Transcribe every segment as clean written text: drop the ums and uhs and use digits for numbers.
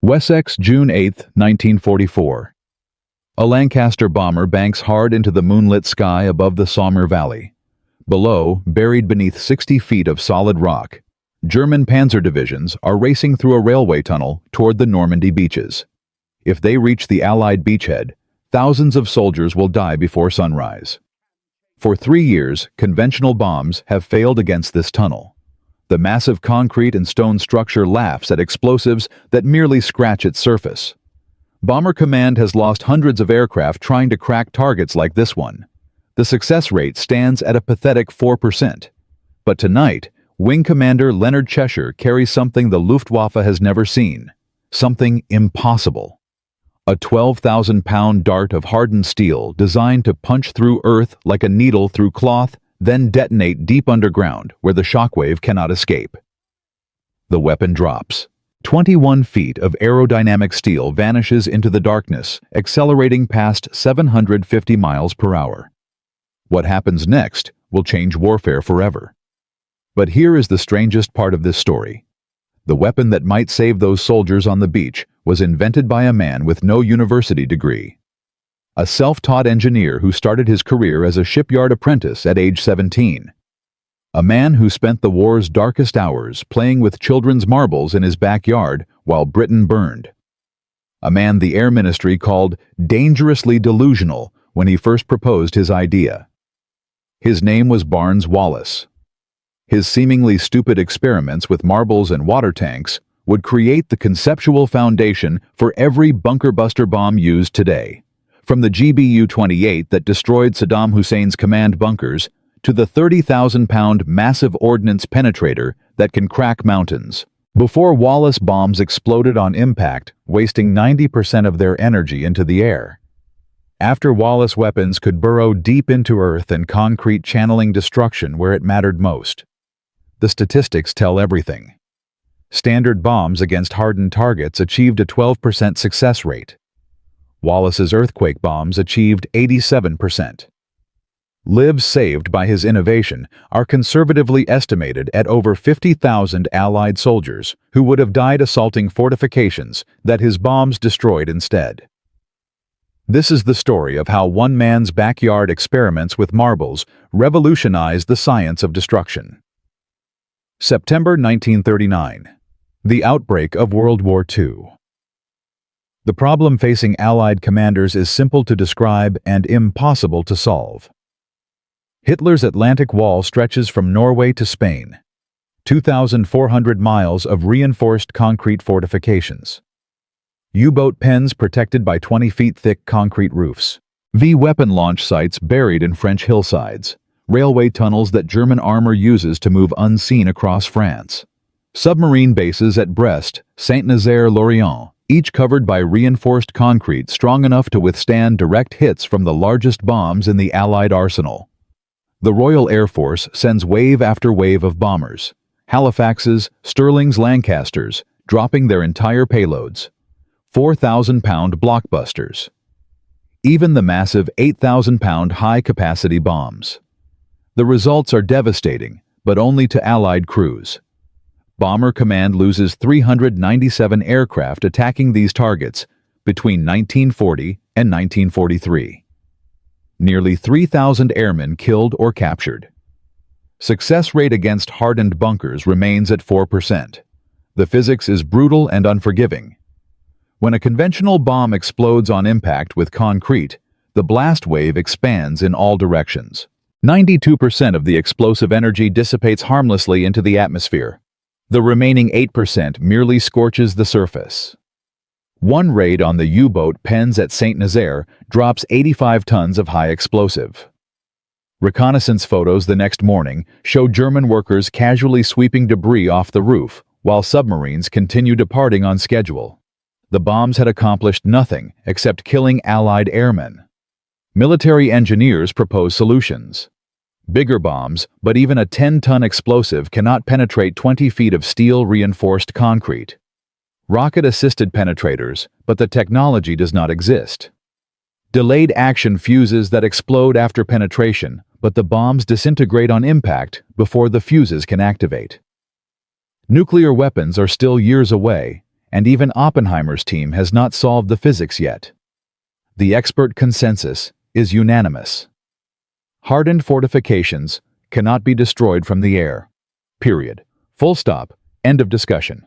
Wessex, June 8, 1944. A Lancaster bomber banks hard into the moonlit sky above the Somme Valley. Below, buried beneath 60 feet of solid rock, German panzer divisions are racing through a railway tunnel toward the Normandy beaches. If they reach the Allied beachhead, thousands of soldiers will die before sunrise. For 3 years, conventional bombs have failed against this tunnel. The massive concrete and stone structure laughs at explosives that merely scratch its surface. Bomber Command has lost hundreds of aircraft trying to crack targets like this one. The success rate stands at a pathetic 4%. But tonight, Wing Commander Leonard Cheshire carries something the Luftwaffe has never seen. Something impossible. A 12,000-pound dart of hardened steel designed to punch through earth like a needle through cloth, then detonate deep underground where the shockwave cannot escape. The weapon drops. 21 feet of aerodynamic steel vanishes into the darkness, accelerating past 750 miles per hour. What happens next will change warfare forever. But here is the strangest part of this story. The weapon that might save those soldiers on the beach was invented by a man with no university degree. A self-taught engineer who started his career as a shipyard apprentice at age 17. A man who spent the war's darkest hours playing with children's marbles in his backyard while Britain burned. A man the Air Ministry called dangerously delusional when he first proposed his idea. His name was Barnes Wallis. His seemingly stupid experiments with marbles and water tanks would create the conceptual foundation for every bunker-buster bomb used today. From the GBU-28 that destroyed Saddam Hussein's command bunkers to the 30,000-pound massive ordnance penetrator that can crack mountains. Before Wallace bombs exploded on impact, wasting 90% of their energy into the air. After Wallace weapons could burrow deep into earth and concrete, channeling destruction where it mattered most. The statistics tell everything. Standard bombs against hardened targets achieved a 12% success rate. Wallace's earthquake bombs achieved 87%. Lives saved by his innovation are conservatively estimated at over 50,000 Allied soldiers who would have died assaulting fortifications that his bombs destroyed instead. This is the story of how one man's backyard experiments with marbles revolutionized the science of destruction. September 1939. The outbreak of World War II. The problem facing Allied commanders is simple to describe and impossible to solve. Hitler's Atlantic Wall stretches from Norway to Spain. 2,400 miles of reinforced concrete fortifications. U-boat pens protected by 20 feet thick concrete roofs. V-weapon launch sites buried in French hillsides. Railway tunnels that German armor uses to move unseen across France. Submarine bases at Brest, Saint-Nazaire-Lorient, each covered by reinforced concrete strong enough to withstand direct hits from the largest bombs in the Allied arsenal. The Royal Air Force sends wave after wave of bombers, Halifaxes, Stirlings, Lancasters, dropping their entire payloads. 4,000-pound blockbusters. Even the massive 8,000-pound high-capacity bombs. The results are devastating, but only to Allied crews. Bomber Command loses 397 aircraft attacking these targets between 1940 and 1943. Nearly 3,000 airmen killed or captured. Success rate against hardened bunkers remains at 4%. The physics is brutal and unforgiving. When a conventional bomb explodes on impact with concrete, the blast wave expands in all directions. 92% of the explosive energy dissipates harmlessly into the atmosphere. The remaining 8% merely scorches the surface. One raid on the U-boat pens at Saint-Nazaire drops 85 tons of high explosive. Reconnaissance photos the next morning show German workers casually sweeping debris off the roof while submarines continue departing on schedule. The bombs had accomplished nothing except killing Allied airmen. Military engineers propose solutions. Bigger bombs, but even a 10-ton explosive cannot penetrate 20 feet of steel-reinforced concrete. Rocket-assisted penetrators, but the technology does not exist. Delayed action fuses that explode after penetration, but the bombs disintegrate on impact before the fuses can activate. Nuclear weapons are still years away, and even Oppenheimer's team has not solved the physics yet. The expert consensus is unanimous. Hardened fortifications cannot be destroyed from the air. Period. Full stop. End of discussion.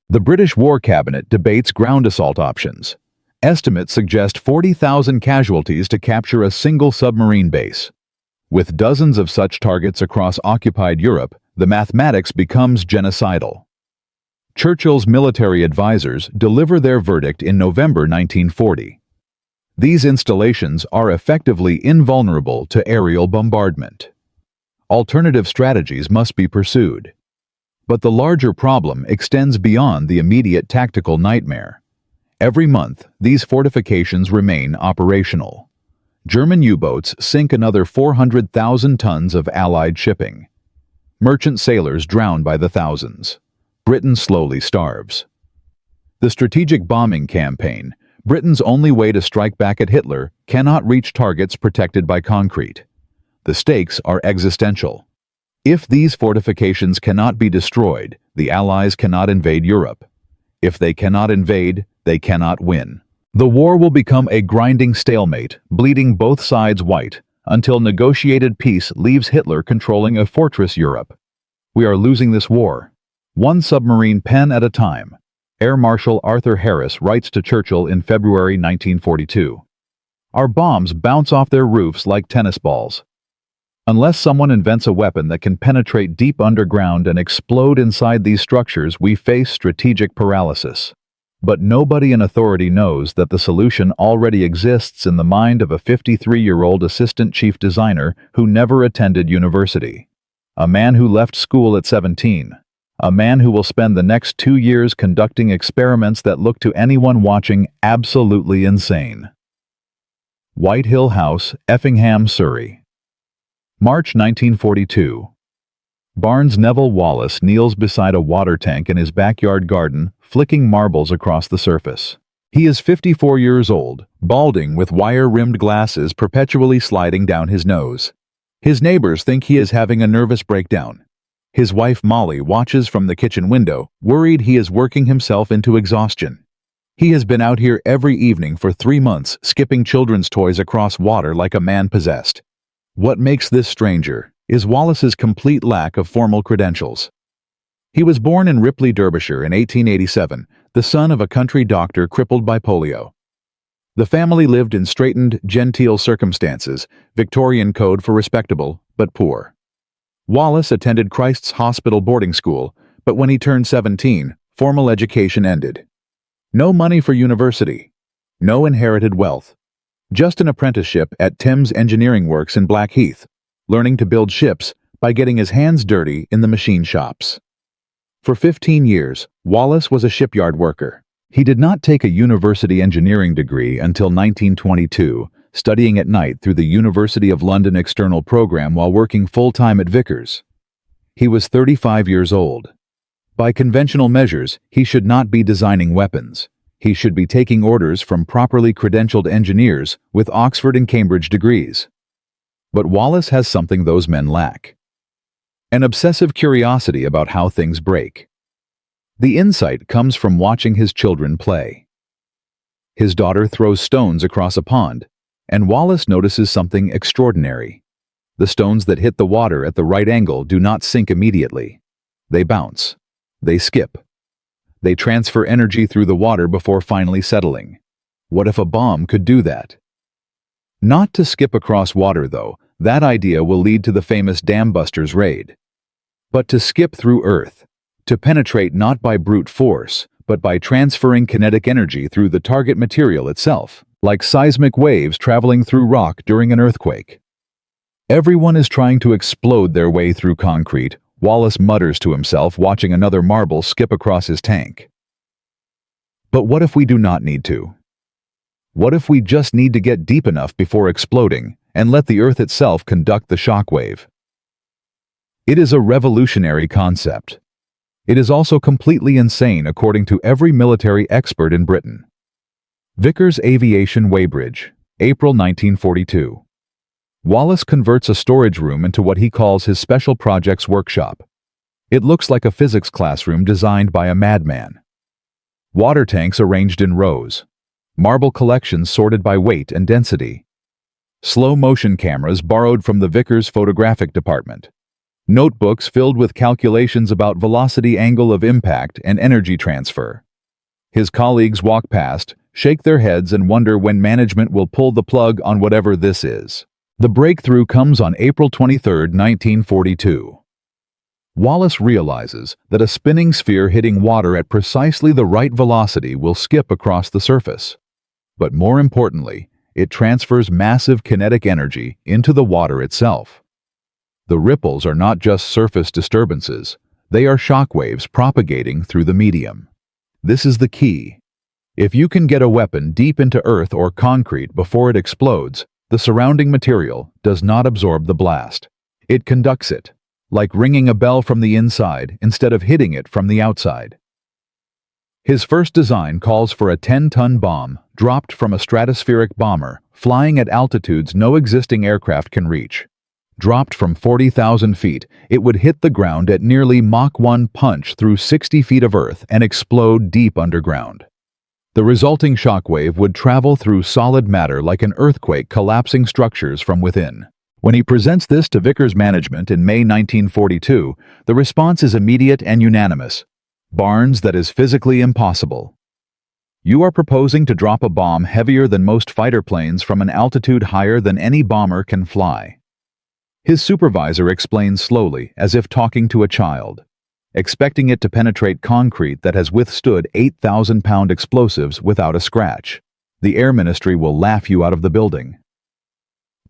The British War Cabinet debates ground assault options. Estimates suggest 40,000 casualties to capture a single submarine base. With dozens of such targets across occupied Europe, the mathematics becomes genocidal. Churchill's military advisors deliver their verdict in November 1940. These installations are effectively invulnerable to aerial bombardment. Alternative strategies must be pursued. But the larger problem extends beyond the immediate tactical nightmare. Every month, these fortifications remain operational. German U-boats sink another 400,000 tons of Allied shipping. Merchant sailors drown by the thousands. Britain slowly starves. The strategic bombing campaign, Britain's only way to strike back at Hitler, cannot reach targets protected by concrete. The stakes are existential. If these fortifications cannot be destroyed, the Allies cannot invade Europe. If they cannot invade, they cannot win. The war will become a grinding stalemate, bleeding both sides white, until negotiated peace leaves Hitler controlling a fortress Europe. We are losing this war. One submarine pen at a time. Air Marshal Arthur Harris writes to Churchill in February 1942. Our bombs bounce off their roofs like tennis balls. Unless someone invents a weapon that can penetrate deep underground and explode inside these structures, we face strategic paralysis. But nobody in authority knows that the solution already exists in the mind of a 53-year-old assistant chief designer who never attended university. A man who left school at 17. A man who will spend the next 2 years conducting experiments that look to anyone watching absolutely insane. Whitehill House, Effingham, Surrey. March 1942. Barnes Neville Wallace kneels beside a water tank in his backyard garden, flicking marbles across the surface. He is 54 years old, balding with wire-rimmed glasses perpetually sliding down his nose. His neighbors think he is having a nervous breakdown. His wife Molly watches from the kitchen window, worried he is working himself into exhaustion. He has been out here every evening for 3 months, skipping children's toys across water like a man possessed. What makes this stranger is Wallace's complete lack of formal credentials. He was born in Ripley, Derbyshire in 1887, the son of a country doctor crippled by polio. The family lived in straitened, genteel circumstances, Victorian code for respectable, but poor. Wallace attended Christ's Hospital boarding school, but when he turned 17, formal education ended. No money for university. No inherited wealth. Just an apprenticeship at Thames Engineering Works in Blackheath, learning to build ships by getting his hands dirty in the machine shops. For 15 years, Wallace was a shipyard worker. He did not take a university engineering degree until 1922, studying at night through the University of London external program while working full-time at Vickers. He was 35 years old. By conventional measures, he should not be designing weapons. He should be taking orders from properly credentialed engineers with Oxford and Cambridge degrees. But Wallace has something those men lack. An obsessive curiosity about how things break. The insight comes from watching his children play. His daughter throws stones across a pond, and Wallace notices something extraordinary. The stones that hit the water at the right angle do not sink immediately. They bounce. They skip. They transfer energy through the water before finally settling. What if a bomb could do that? Not to skip across water, though. That idea will lead to the famous Dam Busters raid. But to skip through Earth. To penetrate not by brute force, but by transferring kinetic energy through the target material itself, like seismic waves traveling through rock during an earthquake. Everyone is trying to explode their way through concrete, Wallace mutters to himself, watching another marble skip across his tank. But what if we do not need to? What if we just need to get deep enough before exploding and let the Earth itself conduct the shockwave? It is a revolutionary concept. It is also completely insane according to every military expert in Britain. Vickers Aviation Weybridge, April 1942. Wallace converts a storage room into what he calls his special projects workshop. It looks like a physics classroom designed by a madman. Water tanks arranged in rows. Marble collections sorted by weight and density. Slow-motion cameras borrowed from the Vickers photographic department. Notebooks filled with calculations about velocity, angle of impact, and energy transfer. His colleagues walk past, shake their heads, and wonder when management will pull the plug on whatever this is. The breakthrough comes on April 23, 1942. Wallace realizes that a spinning sphere hitting water at precisely the right velocity will skip across the surface. But more importantly, it transfers massive kinetic energy into the water itself. The ripples are not just surface disturbances, they are shock waves propagating through the medium. This is the key. If you can get a weapon deep into earth or concrete before it explodes, the surrounding material does not absorb the blast. It conducts it, like ringing a bell from the inside instead of hitting it from the outside. His first design calls for a 10-ton bomb dropped from a stratospheric bomber flying at altitudes no existing aircraft can reach. Dropped from 40,000 feet, it would hit the ground at nearly Mach 1 punch through 60 feet of earth and explode deep underground. The resulting shockwave would travel through solid matter like an earthquake, collapsing structures from within. When he presents this to Vickers management in May 1942, the response is immediate and unanimous. Barnes, that is physically impossible. You are proposing to drop a bomb heavier than most fighter planes from an altitude higher than any bomber can fly. His supervisor explains slowly, as if talking to a child, expecting it to penetrate concrete that has withstood 8,000-pound explosives without a scratch. The Air Ministry will laugh you out of the building.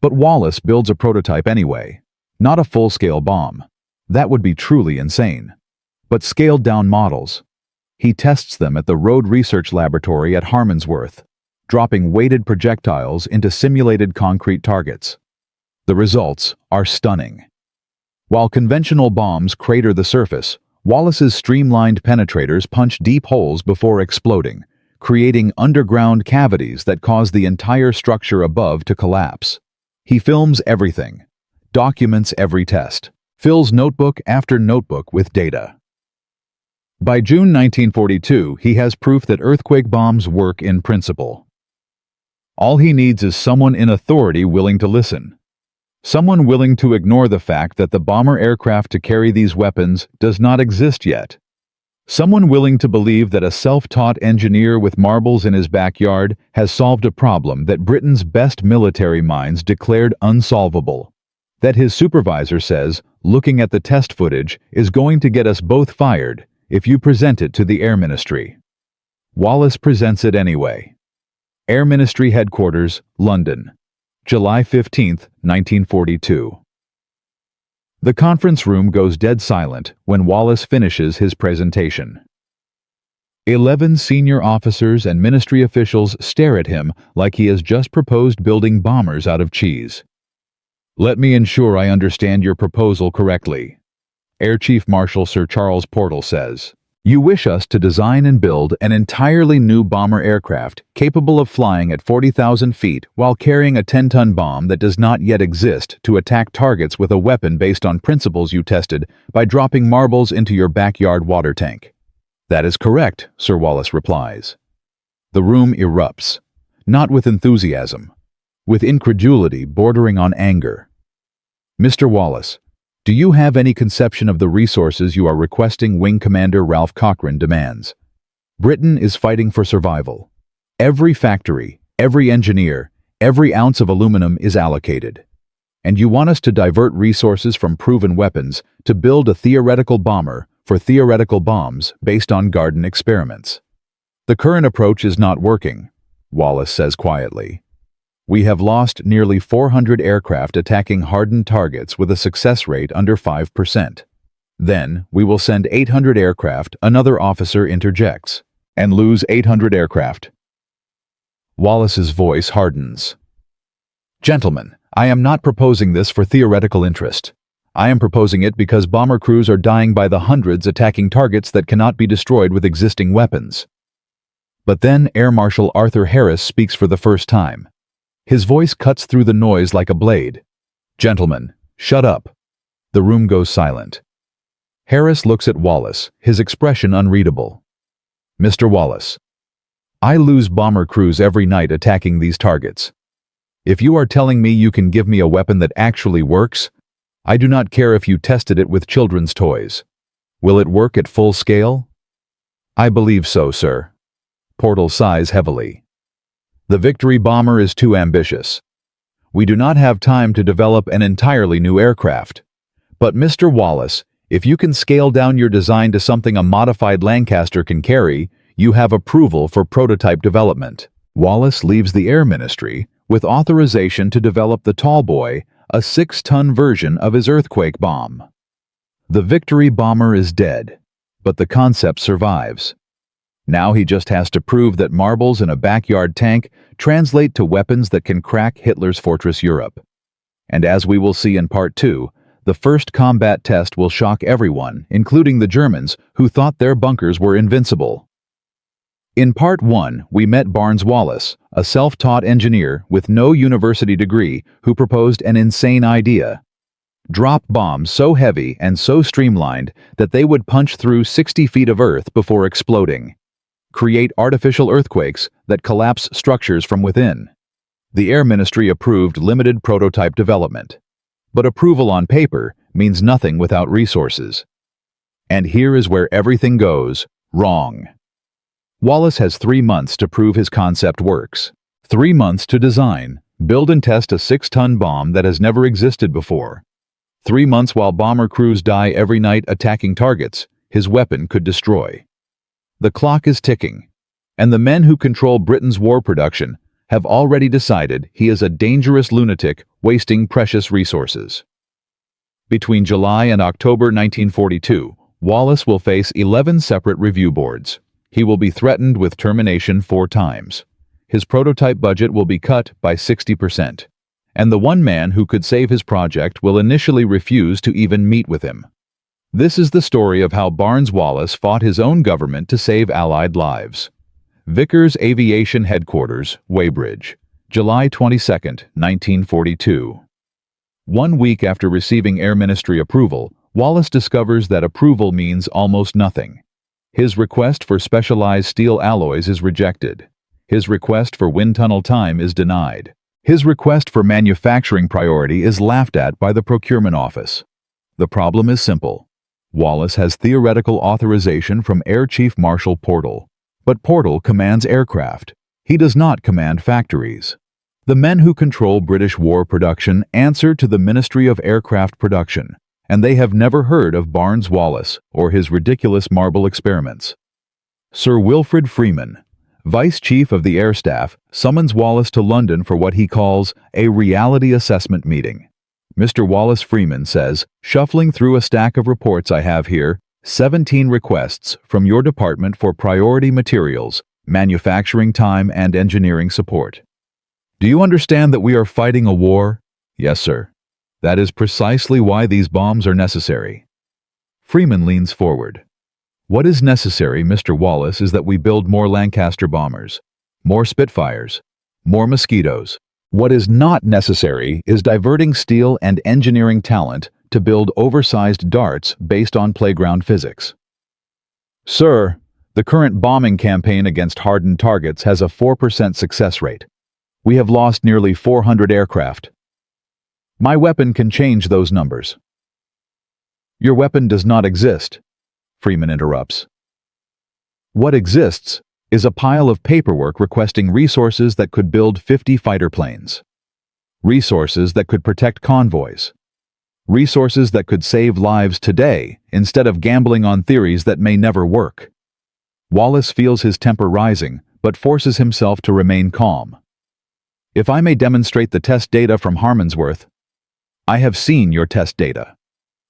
But Wallace builds a prototype anyway, not a full-scale bomb. That would be truly insane. But scaled-down models. He tests them at the Road Research Laboratory at Harmonsworth, dropping weighted projectiles into simulated concrete targets. The results are stunning. While conventional bombs crater the surface, Wallace's streamlined penetrators punch deep holes before exploding, creating underground cavities that cause the entire structure above to collapse. He films everything, documents every test, fills notebook after notebook with data. By June 1942, he has proof that earthquake bombs work in principle. All he needs is someone in authority willing to listen. Someone willing to ignore the fact that the bomber aircraft to carry these weapons does not exist yet. Someone willing to believe that a self-taught engineer with marbles in his backyard has solved a problem that Britain's best military minds declared unsolvable. That his supervisor says, looking at the test footage, is going to get us both fired if you present it to the Air Ministry. Wallace presents it anyway. Air Ministry Headquarters, London. July 15, 1942. The conference room goes dead silent when Wallace finishes his presentation. 11 senior officers and ministry officials stare at him like he has just proposed building bombers out of cheese. Let me ensure I understand your proposal correctly. Air Chief Marshal Sir Charles Portal says, you wish us to design and build an entirely new bomber aircraft capable of flying at 40,000 feet while carrying a 10-ton bomb that does not yet exist to attack targets with a weapon based on principles you tested by dropping marbles into your backyard water tank. That is correct, Sir Wallace replies. The room erupts, not with enthusiasm, with incredulity bordering on anger. Mr. Wallace, do you have any conception of the resources you are requesting? Wing Commander Ralph Cochrane demands. Britain is fighting for survival. Every factory, every engineer, every ounce of aluminum is allocated. And you want us to divert resources from proven weapons to build a theoretical bomber for theoretical bombs based on garden experiments. The current approach is not working, Wallace says quietly. We have lost nearly 400 aircraft attacking hardened targets with a success rate under 5%. Then, we will send 800 aircraft, another officer interjects, and lose 800 aircraft. Wallace's voice hardens. Gentlemen, I am not proposing this for theoretical interest. I am proposing it because bomber crews are dying by the hundreds attacking targets that cannot be destroyed with existing weapons. But then Air Marshal Arthur Harris speaks for the first time. His voice cuts through the noise like a blade. Gentlemen, shut up. The room goes silent. Harris looks at Wallace, his expression unreadable. Mr. Wallace, I lose bomber crews every night attacking these targets. If you are telling me you can give me a weapon that actually works, I do not care if you tested it with children's toys. Will it work at full scale? I believe so, sir. Portal sighs heavily. The Victory bomber is too ambitious. We do not have time to develop an entirely new aircraft. But Mr. Wallace, if you can scale down your design to something a modified Lancaster can carry, you have approval for prototype development. Wallace leaves the Air Ministry with authorization to develop the Tallboy, a 6-ton version of his earthquake bomb. The Victory bomber is dead, but the concept survives. Now he just has to prove that marbles in a backyard tank translate to weapons that can crack Hitler's Fortress Europe. And as we will see in Part 2, the first combat test will shock everyone, including the Germans, who thought their bunkers were invincible. In Part 1, we met Barnes Wallace, a self-taught engineer with no university degree who proposed an insane idea. Drop bombs so heavy and so streamlined that they would punch through 60 feet of earth before exploding. Create artificial earthquakes that collapse structures from within. The Air Ministry approved limited prototype development. But approval on paper means nothing without resources. And here is where everything goes wrong. Wallace has 3 months to prove his concept works. 3 months to design, build and test a 6-ton bomb that has never existed before. 3 months while bomber crews die every night attacking targets his weapon could destroy. The clock is ticking, and the men who control Britain's war production have already decided he is a dangerous lunatic wasting precious resources. Between July and October 1942, Wallace will face 11 separate review boards. He will be threatened with termination 4 times. His prototype budget will be cut by 60%, and the one man who could save his project will initially refuse to even meet with him. This is the story of how Barnes Wallace fought his own government to save Allied lives. Vickers Aviation Headquarters, Weybridge, July 22, 1942. 1 week after receiving Air Ministry approval, Wallace discovers that approval means almost nothing. His request for specialized steel alloys is rejected. His request for wind tunnel time is denied. His request for manufacturing priority is laughed at by the procurement office. The problem is simple. Wallace has theoretical authorization from Air Chief Marshal Portal, but Portal commands aircraft. He does not command factories. The men who control British war production answer to the Ministry of Aircraft Production, and they have never heard of Barnes Wallace or his ridiculous marble experiments. Sir Wilfrid Freeman, Vice Chief of the Air Staff, summons Wallace to London for what he calls a reality assessment meeting. Mr. Wallace Freeman says, shuffling through a stack of reports I have here, 17 requests from your department for priority materials, manufacturing time and engineering support. Do you understand that we are fighting a war? Yes, sir. That is precisely why these bombs are necessary. Freeman leans forward. What is necessary, Mr. Wallace, is that we build more Lancaster bombers, more Spitfires, more Mosquitoes. What is not necessary is diverting steel and engineering talent to build oversized darts based on playground physics. Sir, the current bombing campaign against hardened targets has a 4% success rate. We have lost nearly 400 aircraft. My weapon can change those numbers. Your weapon does not exist, Freeman interrupts. What exists is a pile of paperwork requesting resources that could build 50 fighter planes. Resources that could protect convoys. Resources that could save lives today instead of gambling on theories that may never work. Wallace feels his temper rising, but forces himself to remain calm. If I may demonstrate the test data from Harmonsworth. I have seen your test data.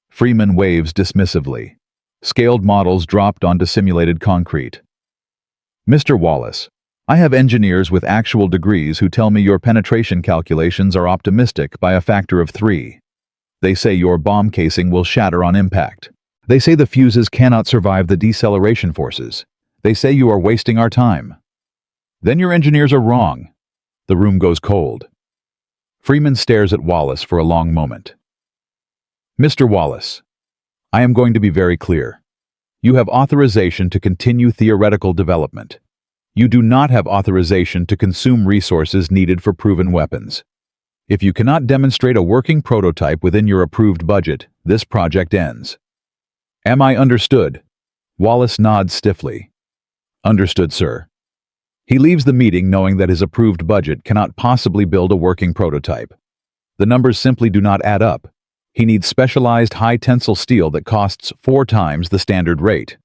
Freeman waves dismissively. Scaled models dropped onto simulated concrete. Mr. Wallace, I have engineers with actual degrees who tell me your penetration calculations are optimistic by a factor of 3. They say your bomb casing will shatter on impact. They say the fuses cannot survive the deceleration forces. They say you are wasting our time. Then your engineers are wrong. The room goes cold. Freeman stares at Wallace for a long moment. Mr. Wallace, I am going to be very clear. You have authorization to continue theoretical development. You do not have authorization to consume resources needed for proven weapons. If you cannot demonstrate a working prototype within your approved budget, this project ends. Am I understood? Wallace nods stiffly. Understood, sir. He leaves the meeting knowing that his approved budget cannot possibly build a working prototype. The numbers simply do not add up. He needs specialized high-tensile steel that costs 4 times the standard rate.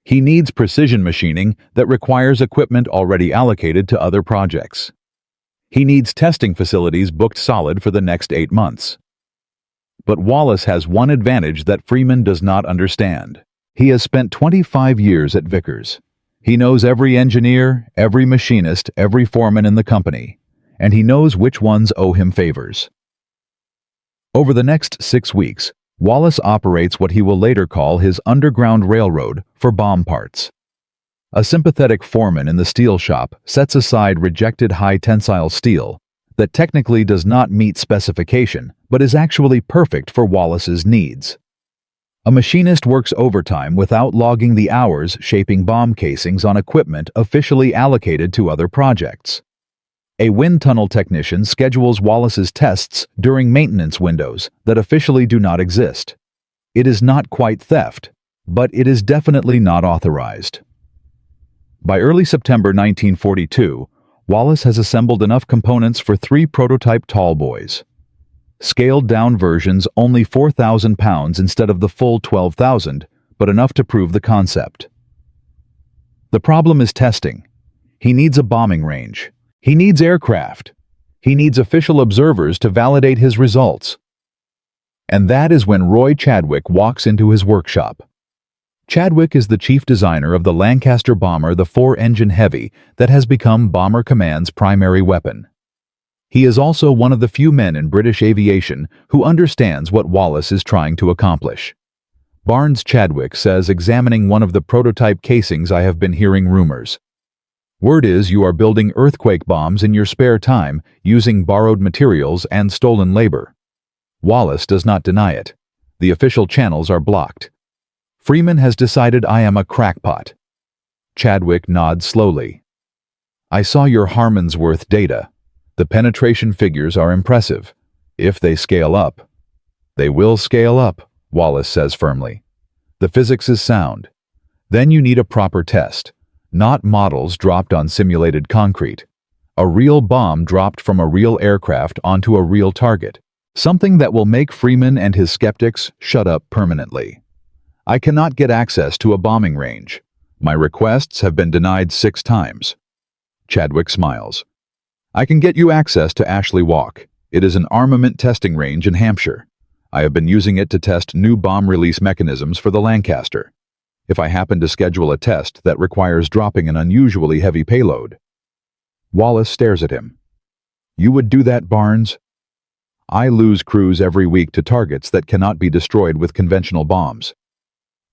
He needs precision machining that requires equipment already allocated to other projects. He needs testing facilities booked solid for the next 8 months. But Wallace has one advantage that Freeman does not understand. He has spent 25 years at Vickers. He knows every engineer, every machinist, every foreman in the company, and he knows which ones owe him favors. Over the next 6 weeks, Wallace operates what he will later call his underground railroad for bomb parts. A sympathetic foreman in the steel shop sets aside rejected high-tensile steel that technically does not meet specification but is actually perfect for Wallace's needs. A machinist works overtime without logging the hours shaping bomb casings on equipment officially allocated to other projects. A wind tunnel technician schedules Wallace's tests during maintenance windows that officially do not exist. It is not quite theft, but it is definitely not authorized. By early September 1942, Wallace has assembled enough components for 3 prototype tallboys. Scaled-down versions only 4,000 pounds instead of the full 12,000, but enough to prove the concept. The problem is testing. He needs a bombing range. He needs aircraft. He needs official observers to validate his results. And that is when Roy Chadwick walks into his workshop. Chadwick is the chief designer of the Lancaster bomber, the 4-engine heavy that has become Bomber Command's primary weapon. He is also one of the few men in British aviation who understands what Wallace is trying to accomplish. Barnes Chadwick says, examining one of the prototype casings, I have been hearing rumors. Word is you are building earthquake bombs in your spare time using borrowed materials and stolen labor. Wallace does not deny it. The official channels are blocked. Freeman has decided I am a crackpot. Chadwick nods slowly. I saw your Harmansworth data. The penetration figures are impressive. If they scale up. They will scale up, Wallace says firmly. The physics is sound. Then you need a proper test. Not models dropped on simulated concrete. A real bomb dropped from a real aircraft onto a real target. Something that will make Freeman and his skeptics shut up permanently. I cannot get access to a bombing range. My requests have been denied 6 times. Chadwick smiles. I can get you access to Ashley Walk. It is an armament testing range in Hampshire. I have been using it to test new bomb release mechanisms for the Lancaster. If I happen to schedule a test that requires dropping an unusually heavy payload. Wallace stares at him. You would do that, Barnes? I lose crews every week to targets that cannot be destroyed with conventional bombs.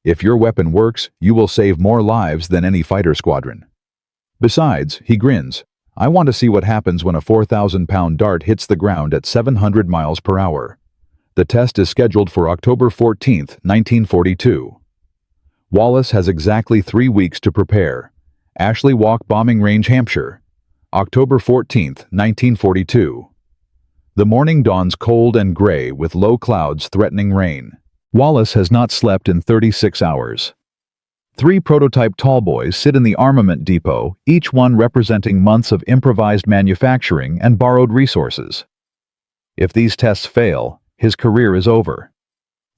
If your weapon works, you will save more lives than any fighter squadron. Besides, he grins, I want to see what happens when a 4,000-pound dart hits the ground at 700 miles per hour. The test is scheduled for October 14, 1942. Wallace has exactly 3 weeks to prepare. Ashley Walk Bombing Range, Hampshire. October 14, 1942. The morning dawns cold and gray with low clouds threatening rain. Wallace has not slept in 36 hours. 3 prototype tallboys sit in the armament depot, each one representing months of improvised manufacturing and borrowed resources. If these tests fail, his career is over.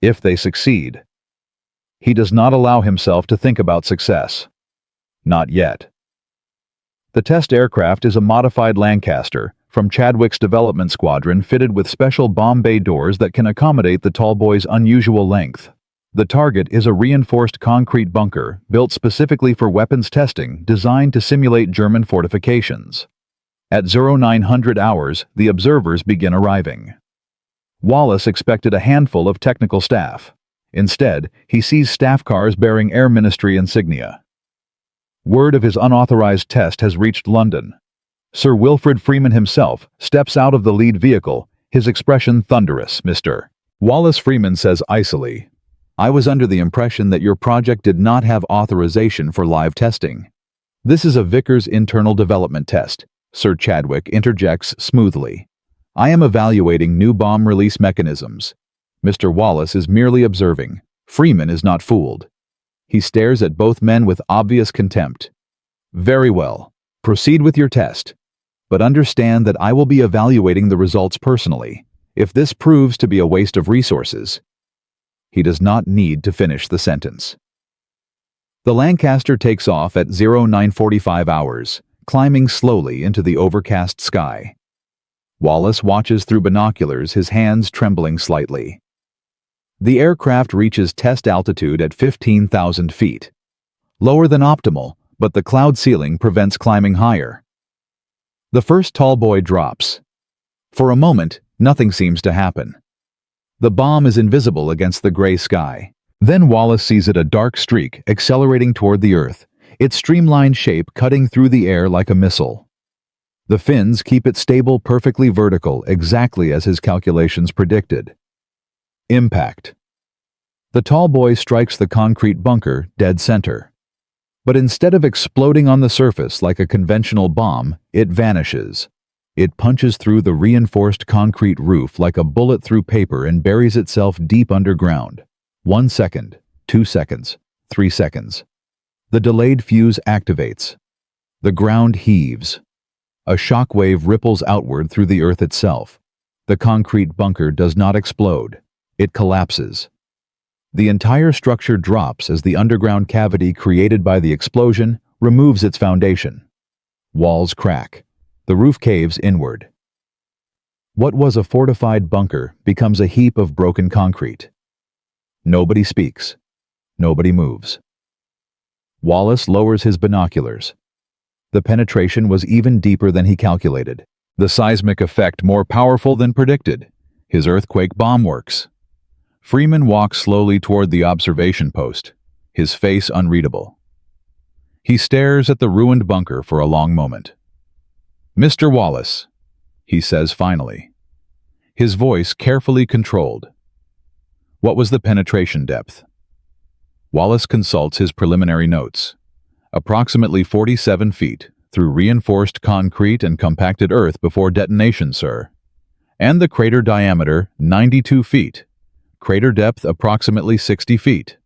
If they succeed, he does not allow himself to think about success. Not yet. The test aircraft is a modified Lancaster from Chadwick's development squadron fitted with special bomb bay doors that can accommodate the tallboy's unusual length. The target is a reinforced concrete bunker built specifically for weapons testing designed to simulate German fortifications. At 0900 hours, the observers begin arriving. Wallace expected a handful of technical staff. Instead, he sees staff cars bearing Air Ministry insignia. Word of his unauthorized test has reached London. Sir Wilfrid Freeman himself steps out of the lead vehicle, his expression thunderous. Mr. Wallace Freeman says icily, I was under the impression that your project did not have authorization for live testing. This is a Vickers internal development test, Sir Chadwick interjects smoothly. I am evaluating new bomb release mechanisms. Mr. Wallace is merely observing. Freeman is not fooled. He stares at both men with obvious contempt. Very well. Proceed with your test. But understand that I will be evaluating the results personally. If this proves to be a waste of resources. He does not need to finish the sentence. The Lancaster takes off at 0945 hours, climbing slowly into the overcast sky. Wallace watches through binoculars, his hands trembling slightly. The aircraft reaches test altitude at 15,000 feet. Lower than optimal, but the cloud ceiling prevents climbing higher. The first tall boy drops. For a moment, nothing seems to happen. The bomb is invisible against the gray sky. Then Wallace sees it, a dark streak accelerating toward the Earth, its streamlined shape cutting through the air like a missile. The fins keep it stable, perfectly vertical, exactly as his calculations predicted. Impact. The tall boy strikes the concrete bunker dead center. But instead of exploding on the surface like a conventional bomb, it vanishes. It punches through the reinforced concrete roof like a bullet through paper and buries itself deep underground. 1 second, 2 seconds, 3 seconds. The delayed fuse activates. The ground heaves. A shock wave ripples outward through the earth itself. The concrete bunker does not explode. It collapses. The entire structure drops as the underground cavity created by the explosion removes its foundation. Walls crack. The roof caves inward. What was a fortified bunker becomes a heap of broken concrete. Nobody speaks. Nobody moves. Wallace lowers his binoculars. The penetration was even deeper than he calculated. The seismic effect more powerful than predicted. His earthquake bomb works. Freeman walks slowly toward the observation post, his face unreadable. He stares at the ruined bunker for a long moment. "Mr. Wallace," he says finally, his voice carefully controlled. "What was the penetration depth?" Wallace consults his preliminary notes. Approximately 47 feet through reinforced concrete and compacted earth before detonation, sir. And the crater diameter 92 feet. Crater depth approximately 60 feet.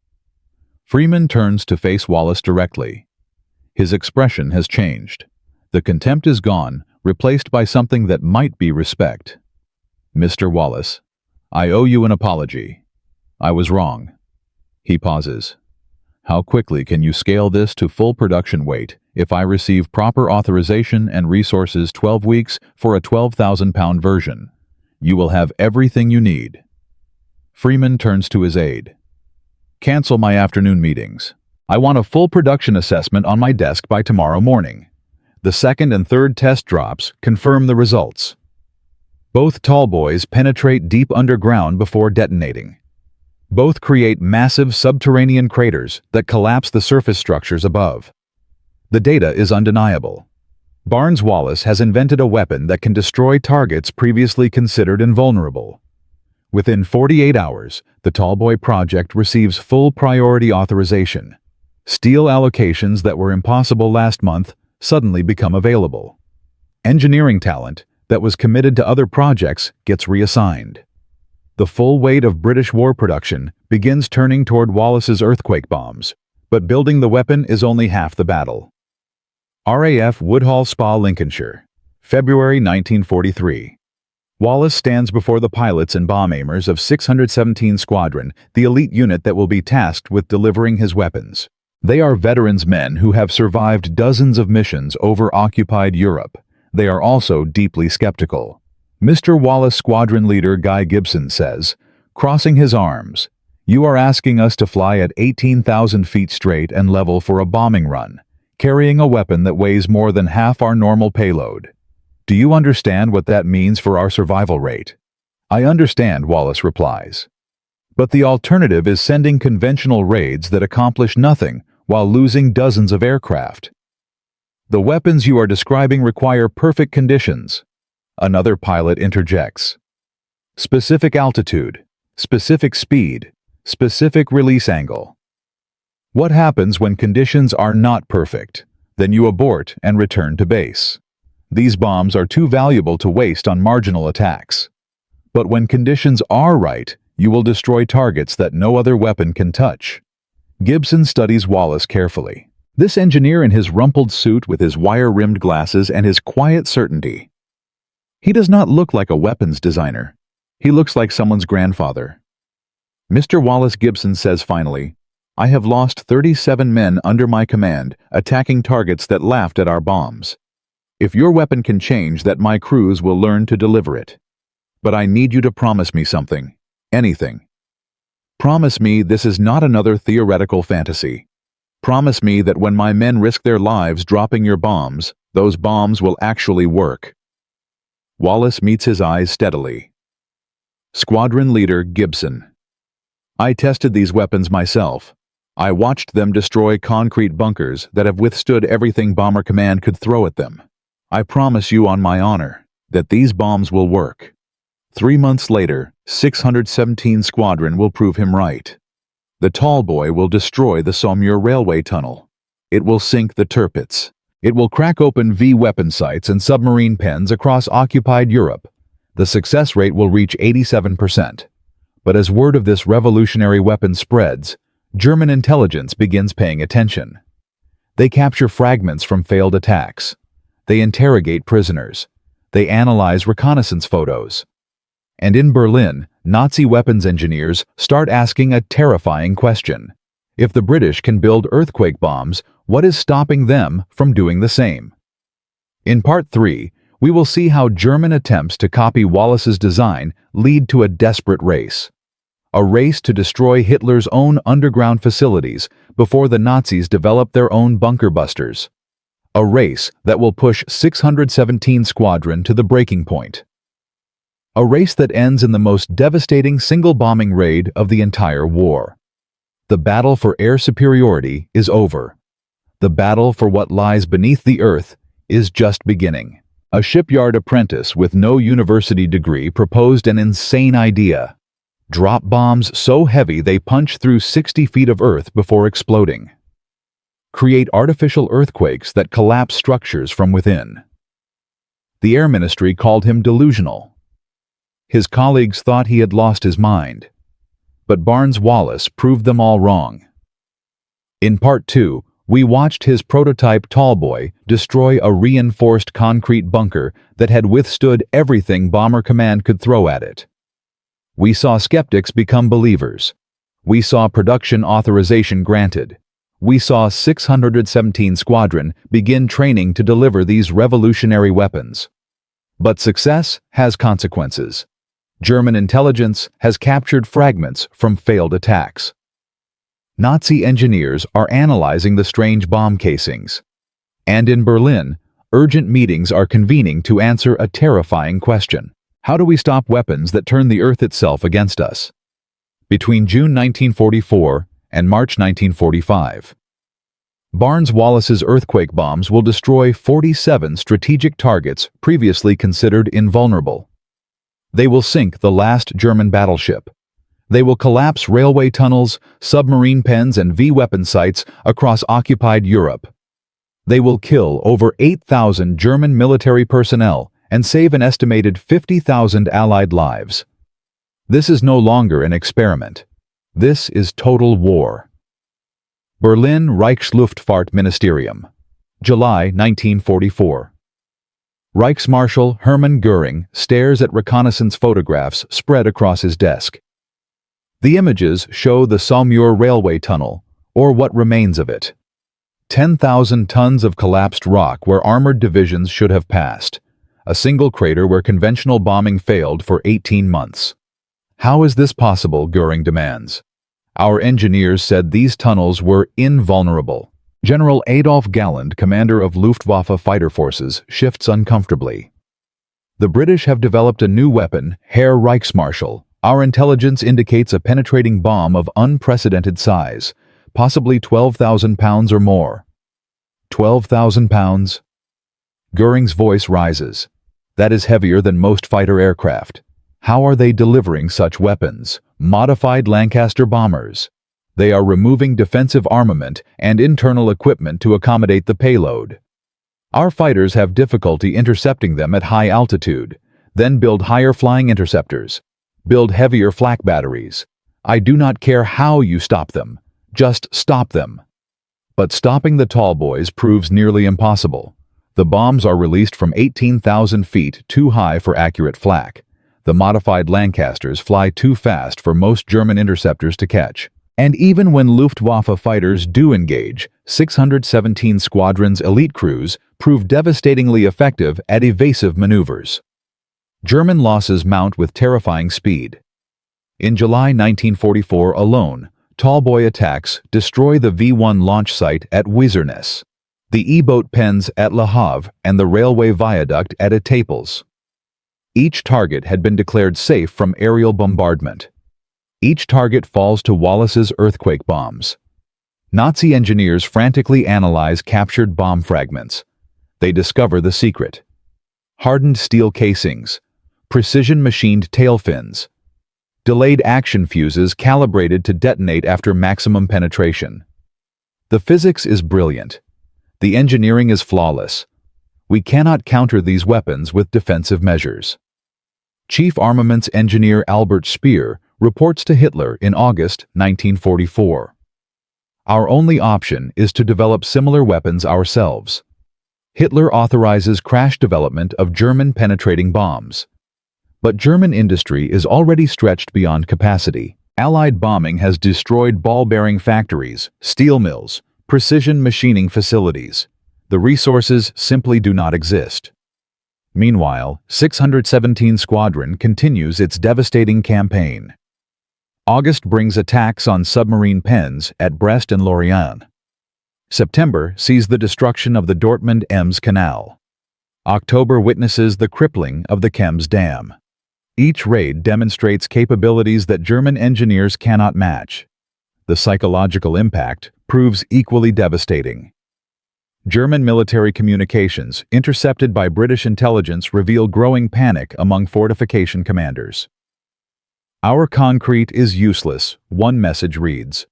Freeman turns to face Wallace directly. His expression has changed. The contempt is gone, replaced by something that might be respect. "Mr. Wallace, I owe you an apology. I was wrong." He pauses. "How quickly can you scale this to full production weight if I receive proper authorization and resources 12 weeks for a 12,000-pound version? You will have everything you need." Freeman turns to his aide. "Cancel my afternoon meetings. I want a full production assessment on my desk by tomorrow morning. The second and third test drops confirm the results." Both tall boys penetrate deep underground before detonating. Both create massive subterranean craters that collapse the surface structures above. The data is undeniable. Barnes-Wallace has invented a weapon that can destroy targets previously considered invulnerable. Within 48 hours, the Tallboy project receives full priority authorization. Steel allocations that were impossible last month suddenly become available. Engineering talent that was committed to other projects gets reassigned. The full weight of British war production begins turning toward Wallace's earthquake bombs, but building the weapon is only half the battle. RAF Woodhall Spa, Lincolnshire, February 1943. Wallace stands before the pilots and bomb aimers of 617 Squadron, the elite unit that will be tasked with delivering his weapons. They are veterans men who have survived dozens of missions over occupied Europe. They are also deeply skeptical. Mr. Wallace Squadron Leader Guy Gibson says, crossing his arms, "You are asking us to fly at 18,000 feet straight and level for a bombing run, carrying a weapon that weighs more than half our normal payload. Do you understand what that means for our survival rate?" "I understand," Wallace replies. "But the alternative is sending conventional raids that accomplish nothing while losing dozens of aircraft. The weapons you are describing require perfect conditions." Another pilot interjects. "Specific altitude, specific speed, Specific release angle. What happens when conditions are not perfect? Then you abort and return to base. These bombs are too valuable to waste on marginal attacks. But when conditions are right, you will destroy targets that no other weapon can touch. Gibson studies Wallace carefully. This engineer in his rumpled suit with his wire-rimmed glasses and his quiet certainty. He does not look like a weapons designer. He looks like someone's grandfather. Mr. Wallace, Gibson says finally, I have lost 37 men under my command, attacking targets that laughed at our bombs. If your weapon can change that, my crews will learn to deliver it. But I need you to promise me something. Anything. Promise me this is not another theoretical fantasy. Promise me that when my men risk their lives dropping your bombs, those bombs will actually work. Wallace meets his eyes steadily. Squadron Leader Gibson. I tested these weapons myself. I watched them destroy concrete bunkers that have withstood everything Bomber Command could throw at them. I promise you on my honor that these bombs will work. 3 months later, 617 Squadron will prove him right. The tall boy will destroy the Saumur railway tunnel. It will sink the Tirpitz. It will crack open V weapon sites and submarine pens across occupied Europe. The success rate will reach 87%. But as word of this revolutionary weapon spreads, German intelligence begins paying attention. They capture fragments from failed attacks. They interrogate prisoners. They analyze reconnaissance photos. And in Berlin, Nazi weapons engineers start asking a terrifying question. If the British can build earthquake bombs, what is stopping them from doing the same? In Part 3, we will see how German attempts to copy Wallace's design lead to a desperate race. A race to destroy Hitler's own underground facilities before the Nazis develop their own bunker busters. A race that will push 617 Squadron to the breaking point. A race that ends in the most devastating single bombing raid of the entire war. The battle for air superiority is over. The battle for what lies beneath the earth is just beginning. A shipyard apprentice with no university degree proposed an insane idea. Drop bombs so heavy they punch through 60 feet of earth before exploding. Create artificial earthquakes that collapse structures from within. The Air Ministry called him delusional. His colleagues thought he had lost his mind. But Barnes-Wallace proved them all wrong. In Part 2, we watched his prototype Tallboy destroy a reinforced concrete bunker that had withstood everything Bomber Command could throw at it. We saw skeptics become believers. We saw production authorization granted. We saw 617 Squadron begin training to deliver these revolutionary weapons. But success has consequences. German intelligence has captured fragments from failed attacks. Nazi engineers are analyzing the strange bomb casings. And in Berlin, urgent meetings are convening to answer a terrifying question. How do we stop weapons that turn the earth itself against us? Between June 1944 and March 1945. Barnes-Wallace's earthquake bombs will destroy 47 strategic targets previously considered invulnerable. They will sink the last German battleship. They will collapse railway tunnels, submarine pens, and V weapon sites across occupied Europe. They will kill over 8,000 German military personnel and save an estimated 50,000 Allied lives. This is no longer an experiment. This is total war. Berlin Reichsluftfahrtministerium, July 1944. Reichsmarshal Hermann Göring stares at reconnaissance photographs spread across his desk. The images show the Saumur railway tunnel, or what remains of it. 10,000 tons of collapsed rock where armored divisions should have passed. A single crater where conventional bombing failed for 18 months. How is this possible, Göring demands. Our engineers said these tunnels were invulnerable. General Adolf Galland, commander of Luftwaffe fighter forces, shifts uncomfortably. The British have developed a new weapon, Herr Reichsmarschall. Our intelligence indicates a penetrating bomb of unprecedented size, possibly 12,000 pounds or more. 12,000 pounds? Göring's voice rises. That is heavier than most fighter aircraft. How are they delivering such weapons? Modified Lancaster bombers. They are removing defensive armament and internal equipment to accommodate the payload. Our fighters have difficulty intercepting them at high altitude, then build higher flying interceptors, build heavier flak batteries. I do not care how you stop them, just stop them. But stopping the tall boys proves nearly impossible. The bombs are released from 18,000 feet too high for accurate flak. The modified Lancasters fly too fast for most German interceptors to catch. And even when Luftwaffe fighters do engage, 617 Squadron's elite crews prove devastatingly effective at evasive maneuvers. German losses mount with terrifying speed. In July 1944 alone, tallboy attacks destroy the V-1 launch site at Wizerness, the E-boat pens at Le Havre, and the railway viaduct at Etaples. Each target had been declared safe from aerial bombardment. Each target falls to Wallace's earthquake bombs. Nazi engineers frantically analyze captured bomb fragments. They discover the secret: hardened steel casings, precision-machined tail fins, delayed action fuses calibrated to detonate after maximum penetration. The physics is brilliant. The engineering is flawless. We cannot counter these weapons with defensive measures. Chief Armaments Engineer Albert Speer reports to Hitler in August 1944. Our only option is to develop similar weapons ourselves. Hitler authorizes crash development of German penetrating bombs. But German industry is already stretched beyond capacity. Allied bombing has destroyed ball-bearing factories, steel mills, precision machining facilities. The resources simply do not exist. Meanwhile, 617 Squadron continues its devastating campaign. August brings attacks on submarine pens at Brest and Lorient. September sees the destruction of the Dortmund-Ems Canal. October witnesses the crippling of the Krems Dam. Each raid demonstrates capabilities that German engineers cannot match. The psychological impact proves equally devastating. German military communications intercepted by British intelligence reveal growing panic among fortification commanders. "Our concrete is useless," one message reads.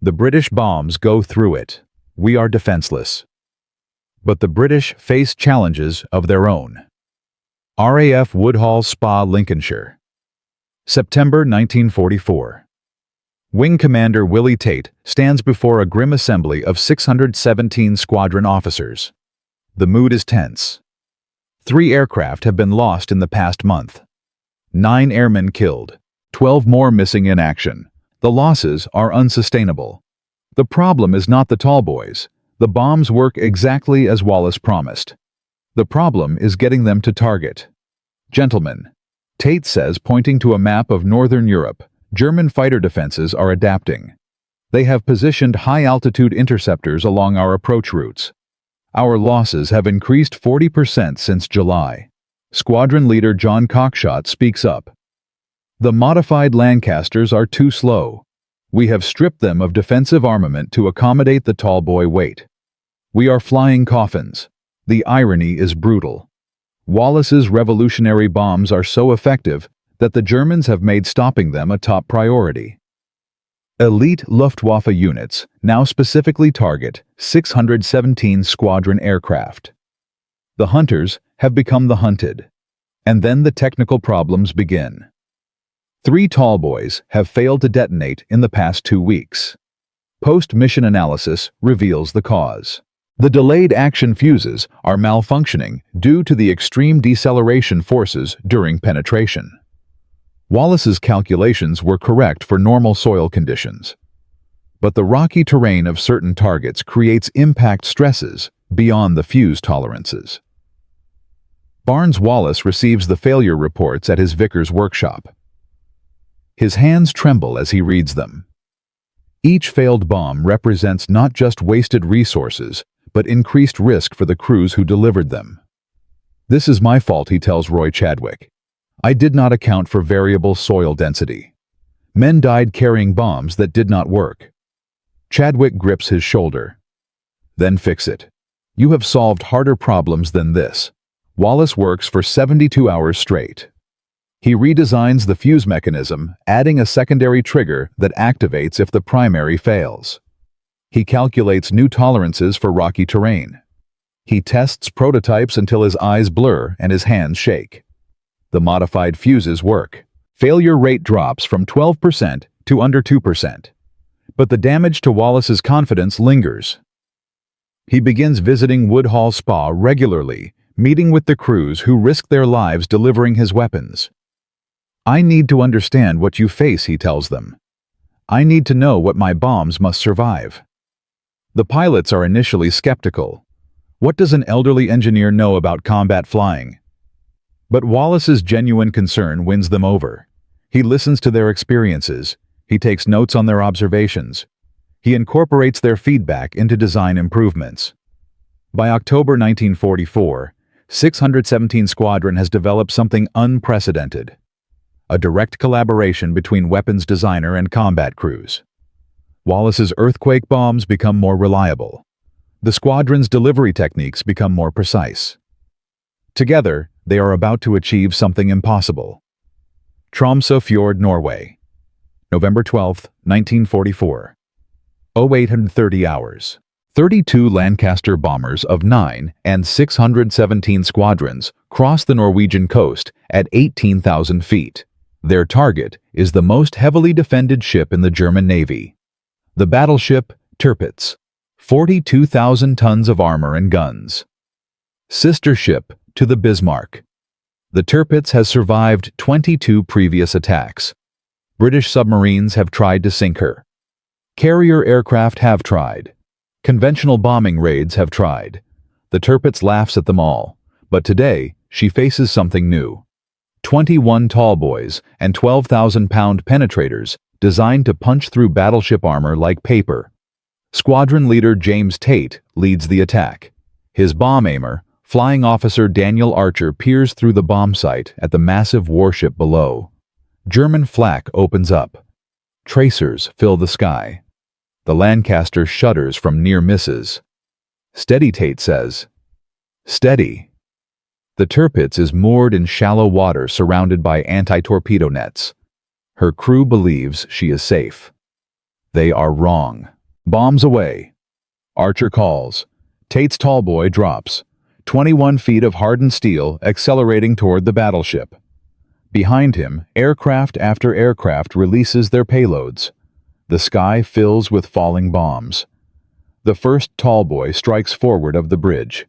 "The British bombs go through it. We are defenseless." But the British face challenges of their own. RAF Woodhall, Spa, Lincolnshire. September 1944. Wing Commander Willie Tate stands before a grim assembly of 617 squadron officers. The mood is tense. 3 aircraft have been lost in the past month. 9 airmen killed, 12 more missing in action. The losses are unsustainable. The problem is not the tall boys. The bombs work exactly as Wallace promised. The problem is getting them to target. "Gentlemen," Tate says, pointing to a map of Northern Europe, "German fighter defenses are adapting. They have positioned high-altitude interceptors along our approach routes. Our losses have increased 40% since July." Squadron leader John Cockshott speaks up. "The modified Lancasters are too slow. We have stripped them of defensive armament to accommodate the tall boy weight. We are flying coffins. The irony is brutal. Wallace's revolutionary bombs are so effective that the Germans have made stopping them a top priority." Elite Luftwaffe units now specifically target 617 Squadron aircraft. The hunters have become the hunted. And then the technical problems begin. 3 tall boys have failed to detonate in the past 2 weeks. Post-mission analysis reveals the cause. The delayed action fuses are malfunctioning due to the extreme deceleration forces during penetration. Wallace's calculations were correct for normal soil conditions. But the rocky terrain of certain targets creates impact stresses beyond the fuse tolerances. Barnes-Wallace receives the failure reports at his Vickers workshop. His hands tremble as he reads them. Each failed bomb represents not just wasted resources, but increased risk for the crews who delivered them. "This is my fault," he tells Roy Chadwick. "I did not account for variable soil density. Men died carrying bombs that did not work." Chadwick grips his shoulder. "Then fix it. You have solved harder problems than this." Wallace works for 72 hours straight. He redesigns the fuse mechanism, adding a secondary trigger that activates if the primary fails. He calculates new tolerances for rocky terrain. He tests prototypes until his eyes blur and his hands shake. The modified fuses work. Failure rate drops from 12% to under 2%. But the damage to Wallace's confidence lingers. He begins visiting Woodhall Spa regularly, meeting with the crews who risk their lives delivering his weapons. "I need to understand what you face," he tells them. "I need to know what my bombs must survive." The pilots are initially skeptical. What does an elderly engineer know about combat flying? But Wallace's genuine concern wins them over. He listens to their experiences. He takes notes on their observations. He incorporates their feedback into design improvements. By October 1944, 617 Squadron has developed something unprecedented: a direct collaboration between weapons designer and combat crews. Wallace's earthquake bombs become more reliable. The squadron's delivery techniques become more precise. Together, they are about to achieve something impossible. Tromsø Fjord, Norway. November 12, 1944. 0830 hours. 32 Lancaster bombers of 9 and 617 squadrons cross the Norwegian coast at 18,000 feet. Their target is the most heavily defended ship in the German Navy, the battleship Tirpitz, 42,000 tons of armor and guns. Sister ship to the Bismarck. The Tirpitz has survived 22 previous attacks. British submarines have tried to sink her. Carrier aircraft have tried. Conventional bombing raids have tried. The Tirpitz laughs at them all, but today she faces something new. 21 tall boys and 12,000-pound penetrators designed to punch through battleship armor like paper. Squadron leader James Tate leads the attack. His bomb aimer, Flying Officer Daniel Archer, peers through the bomb sight at the massive warship below. German flak opens up. Tracers fill the sky. The Lancaster shudders from near misses. "Steady," Tate says. "Steady." The Tirpitz is moored in shallow water surrounded by anti-torpedo nets. Her crew believes she is safe. They are wrong. Bombs away. Archer calls. Tate's tall boy drops. 21 feet of hardened steel accelerating toward the battleship. Behind him, aircraft after aircraft releases their payloads. The sky fills with falling bombs. The first tall boy strikes forward of the bridge.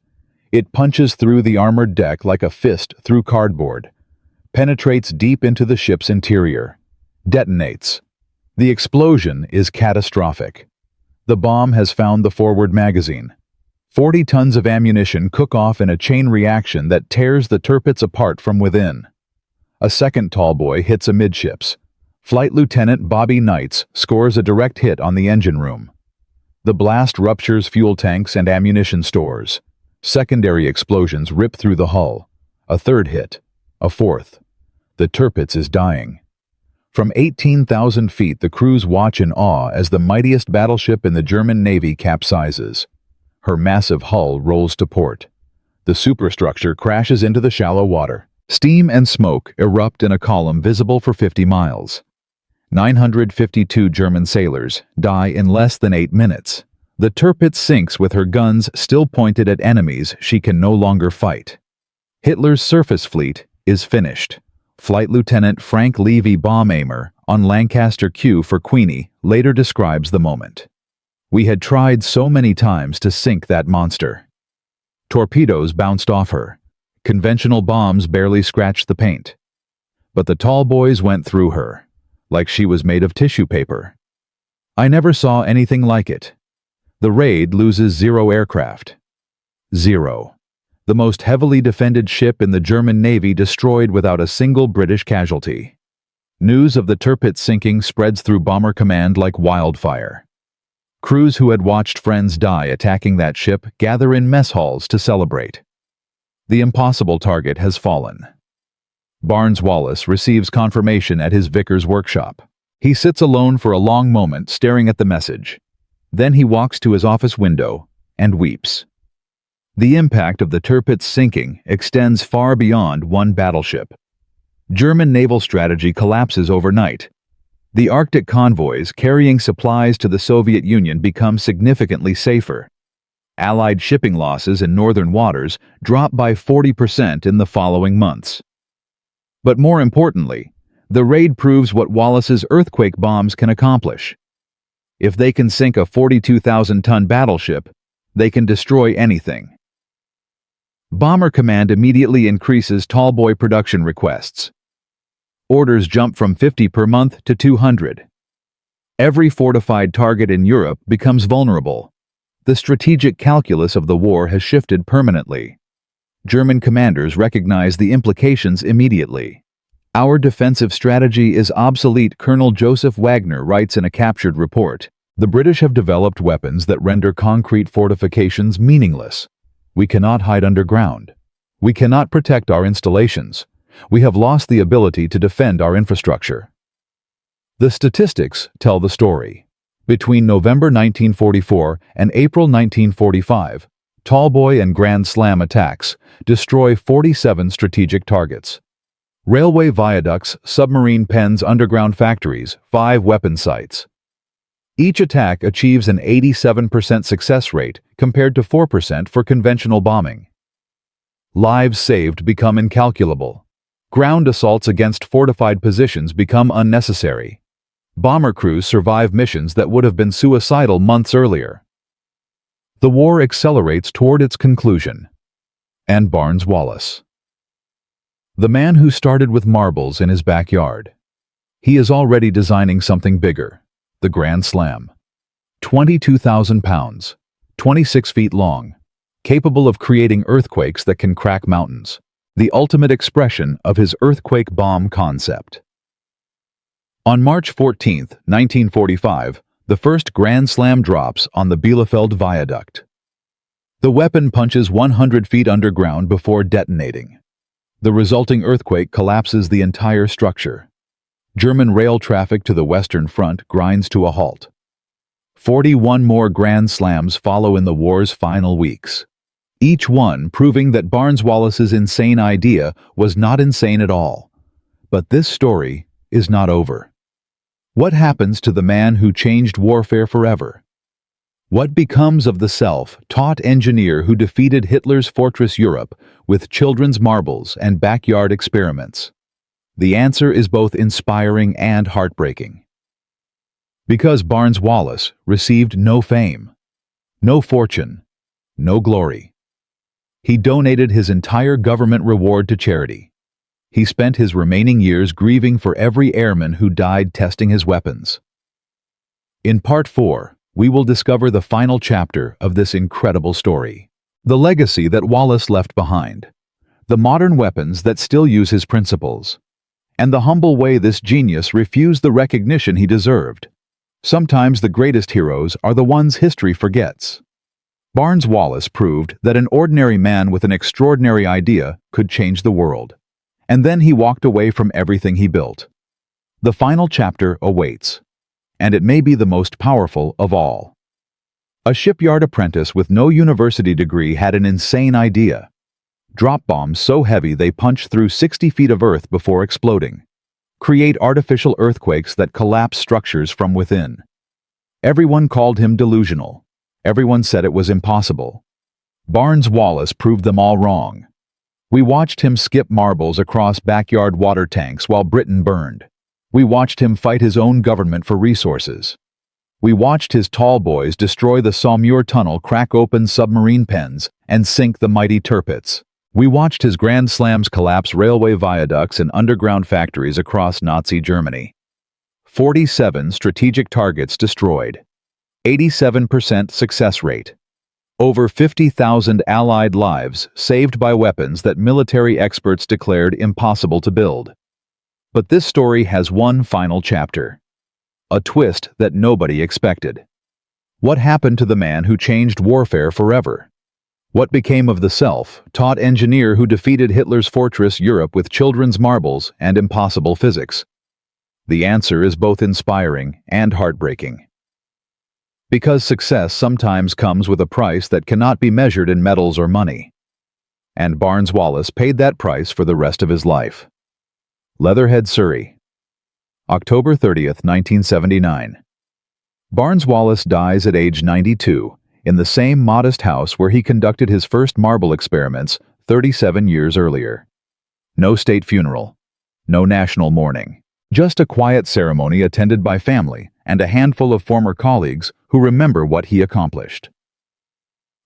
It punches through the armored deck like a fist through cardboard, penetrates deep into the ship's interior, detonates. The explosion is catastrophic. The bomb has found the forward magazine. 40 tons of ammunition cook off in a chain reaction that tears the Tirpitz apart from within. A second tall boy hits amidships. Flight Lieutenant Bobby Knights scores a direct hit on the engine room. The blast ruptures fuel tanks and ammunition stores. Secondary explosions rip through the hull. A third hit. A fourth. The Tirpitz is dying. From 18,000 feet, the crews watch in awe as the mightiest battleship in the German Navy capsizes. Her massive hull rolls to port. The superstructure crashes into the shallow water. Steam and smoke erupt in a column visible for 50 miles. 952 German sailors die in less than 8 minutes. The Tirpitz sinks with her guns still pointed at enemies she can no longer fight. Hitler's surface fleet is finished. Flight Lieutenant Frank Levy, bomb aimer on Lancaster Q for Queenie, later describes the moment. "We had tried so many times to sink that monster. Torpedoes bounced off her. Conventional bombs barely scratched the paint. But the tall boys went through her, like she was made of tissue paper. I never saw anything like it. The raid loses 0 aircraft. 0. The most heavily defended ship in the German Navy destroyed without a single British casualty. News of the Tirpitz sinking spreads through Bomber Command like wildfire. Crews who had watched friends die attacking that ship gather in mess halls to celebrate. The impossible target has fallen. Barnes Wallace receives confirmation at his Vickers workshop. He sits alone for a long moment staring at the message. Then he walks to his office window and weeps. The impact of the Tirpitz sinking extends far beyond one battleship. German naval strategy collapses overnight. The Arctic convoys carrying supplies to the Soviet Union become significantly safer. Allied shipping losses in northern waters drop by 40% in the following months. But more importantly, the raid proves what Wallace's earthquake bombs can accomplish. If they can sink a 42,000-ton battleship, they can destroy anything. Bomber Command immediately increases tallboy production requests. Orders jump from 50 per month to 200. Every fortified target in Europe becomes vulnerable. The strategic calculus of the war has shifted permanently. German commanders recognize the implications immediately. "Our defensive strategy is obsolete," Colonel Joseph Wagner writes in a captured report. "The British have developed weapons that render concrete fortifications meaningless. We cannot hide underground. We cannot protect our installations. We have lost the ability to defend our infrastructure." The statistics tell the story. Between November 1944 and April 1945, tallboy and Grand Slam attacks destroy 47 strategic targets. Railway viaducts, submarine pens, underground factories, 5 weapon sites. Each attack achieves an 87% success rate compared to 4% for conventional bombing. Lives saved become incalculable. Ground assaults against fortified positions become unnecessary. Bomber crews survive missions that would have been suicidal months earlier. The war accelerates toward its conclusion. And Barnes Wallis. The man who started with marbles in his backyard. He is already designing something bigger, the Grand Slam. 22,000 pounds, 26 feet long, capable of creating earthquakes that can crack mountains. The ultimate expression of his earthquake bomb concept. On March 14, 1945, the first Grand Slam drops on the Bielefeld Viaduct. The weapon punches 100 feet underground before detonating. The resulting earthquake collapses the entire structure. German rail traffic to the Western Front grinds to a halt. 41 more Grand Slams follow in the war's final weeks. Each one proving that Barnes Wallis's insane idea was not insane at all. But this story is not over. What happens to the man who changed warfare forever? What becomes of the self-taught engineer who defeated Hitler's fortress Europe with children's marbles and backyard experiments? The answer is both inspiring and heartbreaking. Because Barnes Wallis received no fame, no fortune, no glory. He donated his entire government reward to charity. He spent his remaining years grieving for every airman who died testing his weapons. In Part 4, we will discover the final chapter of this incredible story. The legacy that Wallis left behind. The modern weapons that still use his principles. And the humble way this genius refused the recognition he deserved. Sometimes the greatest heroes are the ones history forgets. Barnes Wallis proved that an ordinary man with an extraordinary idea could change the world. And then he walked away from everything he built. The final chapter awaits. And it may be the most powerful of all. A shipyard apprentice with no university degree had an insane idea. Drop bombs so heavy they punch through 60 feet of earth before exploding. Create artificial earthquakes that collapse structures from within. Everyone called him delusional. Everyone said it was impossible. Barnes Wallis proved them all wrong. We watched him skip marbles across backyard water tanks while Britain burned. We watched him fight his own government for resources. We watched his tall boys destroy the Saumur Tunnel, crack open submarine pens, and sink the mighty Tirpitz. We watched his Grand Slams collapse railway viaducts and underground factories across Nazi Germany. 47 strategic targets destroyed. 87% success rate. Over 50,000 Allied lives saved by weapons that military experts declared impossible to build. But this story has one final chapter. A twist that nobody expected. What happened to the man who changed warfare forever? What became of the self-taught engineer who defeated Hitler's fortress Europe with children's marbles and impossible physics? The answer is both inspiring and heartbreaking. Because success sometimes comes with a price that cannot be measured in medals or money. And Barnes Wallis paid that price for the rest of his life. Leatherhead, Surrey. October 30th, 1979. Barnes Wallis dies at age 92 in the same modest house where he conducted his first marble experiments 37 years earlier. No state funeral, no national mourning, just a quiet ceremony attended by family and a handful of former colleagues who remember what he accomplished.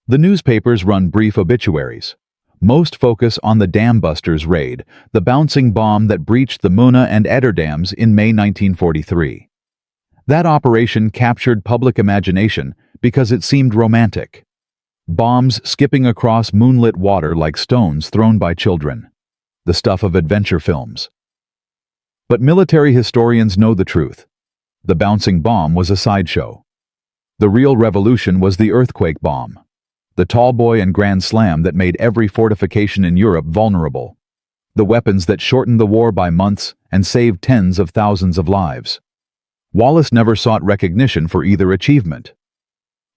The newspapers run brief obituaries. Most focus on the Dam Busters raid, the bouncing bomb that breached the Muna and Eder dams in May 1943. That operation captured public imagination because it seemed romantic. Bombs skipping across moonlit water like stones thrown by children. The stuff of adventure films. But military historians know the truth. The bouncing bomb was a sideshow. The real revolution was the earthquake bomb. The tall boy and grand slam that made every fortification in Europe vulnerable. The weapons that shortened the war by months and saved tens of thousands of lives. Wallis never sought recognition for either achievement.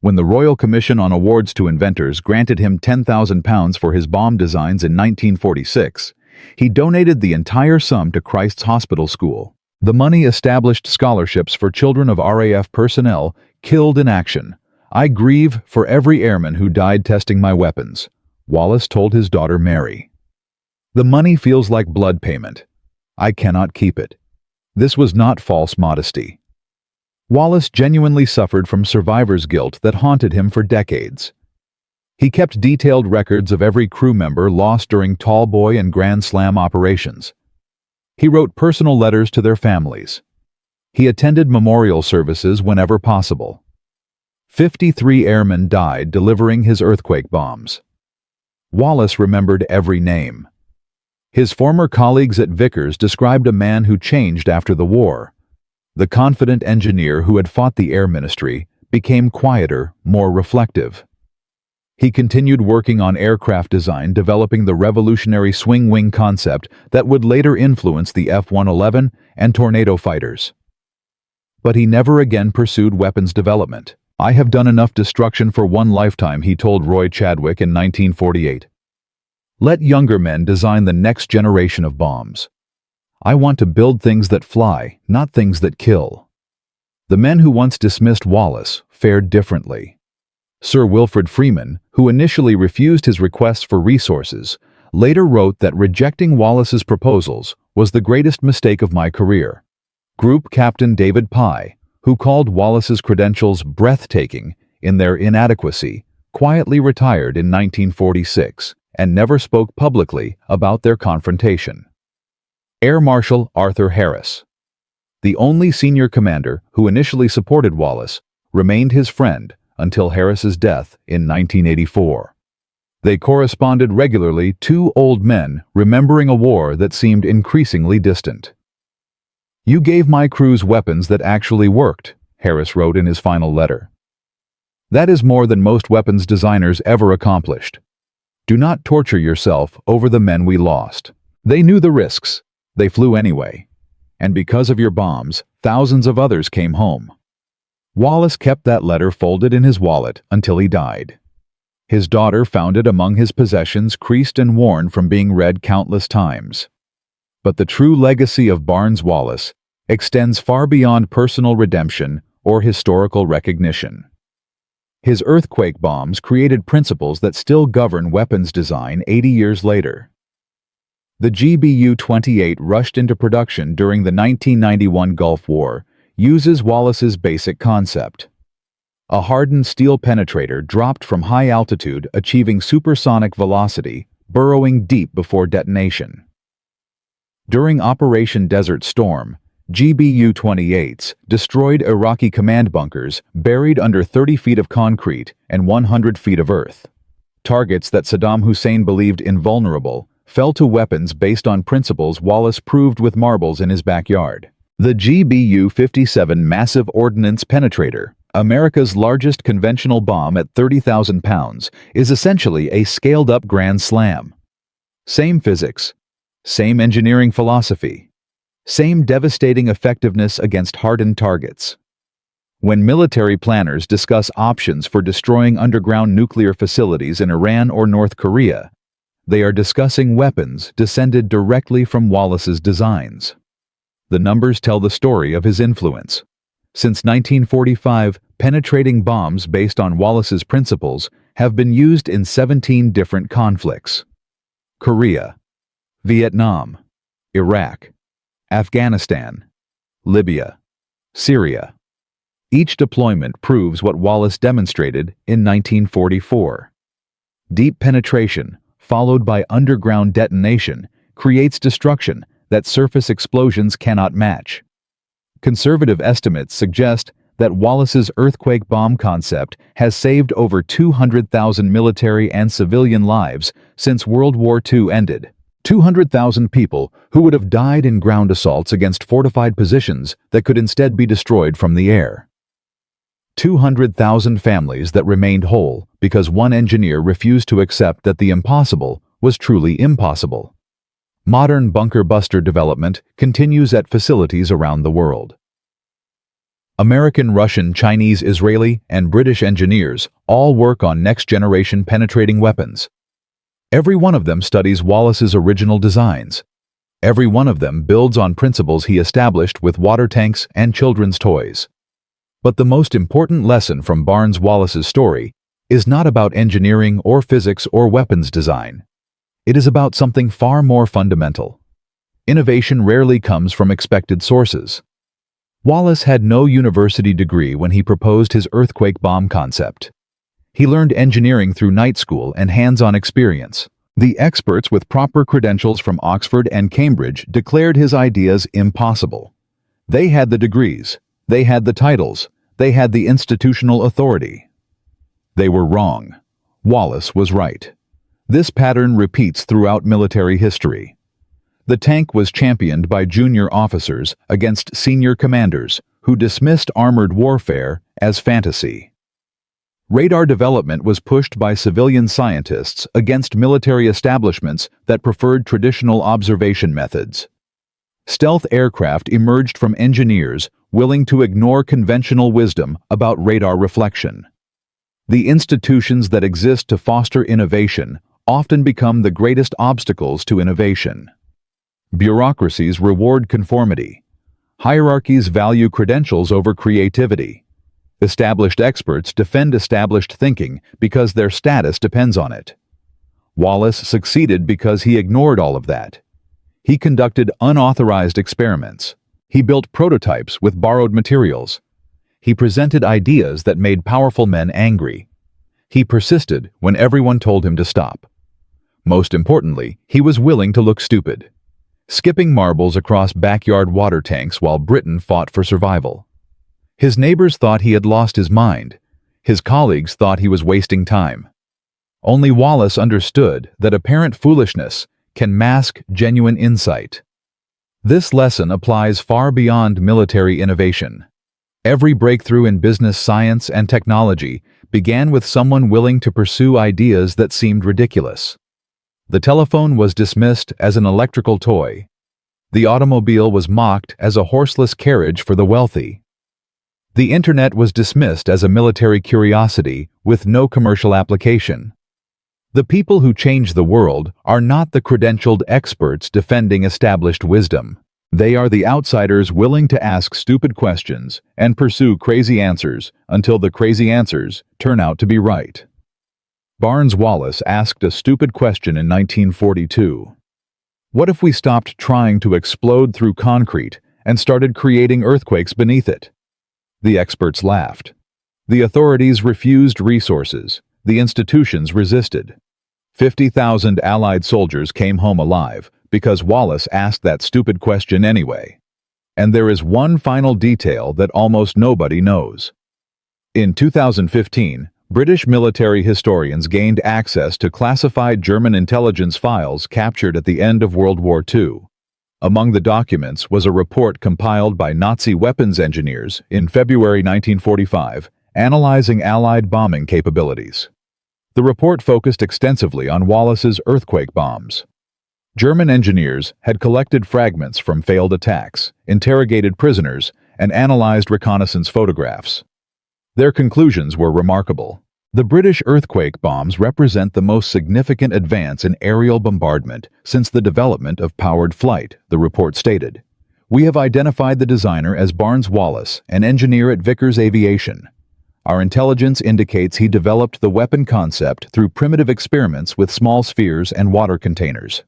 When the Royal Commission on Awards to Inventors granted him £10,000 for his bomb designs in 1946, he donated the entire sum to Christ's Hospital School. The money established scholarships for children of RAF personnel killed in action. "I grieve for every airman who died testing my weapons," Wallis told his daughter Mary. "The money feels like blood payment. I cannot keep it." This was not false modesty. Wallis genuinely suffered from survivor's guilt that haunted him for decades. He kept detailed records of every crew member lost during tall boy and grand slam operations. He wrote personal letters to their families. He attended memorial services whenever possible. 53 airmen died delivering his earthquake bombs. Wallis remembered every name. His former colleagues at Vickers described a man who changed after the war. The confident engineer who had fought the Air Ministry became quieter, more reflective. He continued working on aircraft design, developing the revolutionary swing wing concept that would later influence the F-111 and Tornado fighters. But he never again pursued weapons development. "I have done enough destruction for one lifetime," he told Roy Chadwick in 1948. "Let younger men design the next generation of bombs. I want to build things that fly, not things that kill." The men who once dismissed Wallis fared differently. Sir Wilfrid Freeman, who initially refused his requests for resources, later wrote that rejecting Wallis's proposals was the greatest mistake of my career. Group Captain David Pye, who called Wallis's credentials breathtaking in their inadequacy, quietly retired in 1946 and never spoke publicly about their confrontation. Air Marshal Arthur Harris, the only senior commander who initially supported Wallis, remained his friend until Harris's death in 1984. They corresponded regularly, two old men remembering a war that seemed increasingly distant. "You gave my crews weapons that actually worked," Harris wrote in his final letter. "That is more than most weapons designers ever accomplished. Do not torture yourself over the men we lost. They knew the risks. They flew anyway. And because of your bombs, thousands of others came home." Wallis kept that letter folded in his wallet until he died. His daughter found it among his possessions, creased and worn from being read countless times. But the true legacy of Barnes Wallis extends far beyond personal redemption or historical recognition. His earthquake bombs created principles that still govern weapons design 80 years later. The GBU-28 rushed into production during the 1991 Gulf War, uses Wallis's basic concept. A hardened steel penetrator dropped from high altitude, achieving supersonic velocity, burrowing deep before detonation. During Operation Desert Storm, GBU-28s destroyed Iraqi command bunkers buried under 30 feet of concrete and 100 feet of earth. Targets that Saddam Hussein believed invulnerable fell to weapons based on principles Wallis proved with marbles in his backyard. The GBU-57 Massive Ordnance Penetrator, America's largest conventional bomb at 30,000 pounds, is essentially a scaled-up Grand Slam. Same physics, same engineering philosophy, same devastating effectiveness against hardened targets. When military planners discuss options for destroying underground nuclear facilities in Iran or North Korea, They are discussing weapons descended directly from Wallace's designs. The numbers tell the story of his influence. Since 1945, penetrating bombs based on Wallace's principles have been used in 17 different conflicts: Korea, Vietnam, Iraq, Afghanistan, Libya, Syria. Each deployment proves what Wallace demonstrated in 1944. Deep penetration, followed by underground detonation, creates destruction that surface explosions cannot match. Conservative estimates suggest that Wallace's earthquake bomb concept has saved over 200,000 military and civilian lives since World War II ended. 200,000 people who would have died in ground assaults against fortified positions that could instead be destroyed from the air. 200,000 families that remained whole because one engineer refused to accept that the impossible was truly impossible. Modern bunker buster development continues at facilities around the world. American, Russian, Chinese, Israeli, and British engineers all work on next-generation penetrating weapons. Every one of them studies Wallace's original designs. Every one of them builds on principles he established with water tanks and children's toys. But the most important lesson from Barnes-Wallace's story is not about engineering or physics or weapons design. It is about something far more fundamental. Innovation rarely comes from expected sources. Wallace had no university degree when he proposed his earthquake bomb concept. He learned engineering through night school and hands-on experience. The experts with proper credentials from Oxford and Cambridge declared his ideas impossible. They had the degrees, they had the titles, they had the institutional authority. They were wrong. Wallace was right. This pattern repeats throughout military history. The tank was championed by junior officers against senior commanders who dismissed armored warfare as fantasy. Radar development was pushed by civilian scientists against military establishments that preferred traditional observation methods. Stealth aircraft emerged from engineers willing to ignore conventional wisdom about radar reflection. The institutions that exist to foster innovation often become the greatest obstacles to innovation. Bureaucracies reward conformity. Hierarchies value credentials over creativity. Established experts defend established thinking because their status depends on it. Wallace succeeded because he ignored all of that. He conducted unauthorized experiments. He built prototypes with borrowed materials. He presented ideas that made powerful men angry. He persisted when everyone told him to stop. Most importantly, he was willing to look stupid, skipping marbles across backyard water tanks while Britain fought for survival. His neighbors thought he had lost his mind. His colleagues thought he was wasting time. Only Wallace understood that apparent foolishness can mask genuine insight. This lesson applies far beyond military innovation. Every breakthrough in business science and technology began with someone willing to pursue ideas that seemed ridiculous. The telephone was dismissed as an electrical toy. The automobile was mocked as a horseless carriage for the wealthy. The internet was dismissed as a military curiosity with no commercial application. The people who change the world are not the credentialed experts defending established wisdom. They are the outsiders willing to ask stupid questions and pursue crazy answers until the crazy answers turn out to be right. Barnes-Wallace asked a stupid question in 1942. What if we stopped trying to explode through concrete and started creating earthquakes beneath it? The experts laughed. The authorities refused resources. The institutions resisted. 50,000 Allied soldiers came home alive because Wallace asked that stupid question anyway. And there is one final detail that almost nobody knows. In 2015, British military historians gained access to classified German intelligence files captured at the end of World War II. Among the documents was a report compiled by Nazi weapons engineers in February 1945, analyzing Allied bombing capabilities. The report focused extensively on Wallace's earthquake bombs. German engineers had collected fragments from failed attacks, interrogated prisoners, and analyzed reconnaissance photographs. Their conclusions were remarkable. The British earthquake bombs represent the most significant advance in aerial bombardment since the development of powered flight, the report stated. We have identified the designer as Barnes Wallis, an engineer at Vickers Aviation. Our intelligence indicates he developed the weapon concept through primitive experiments with small spheres and water containers.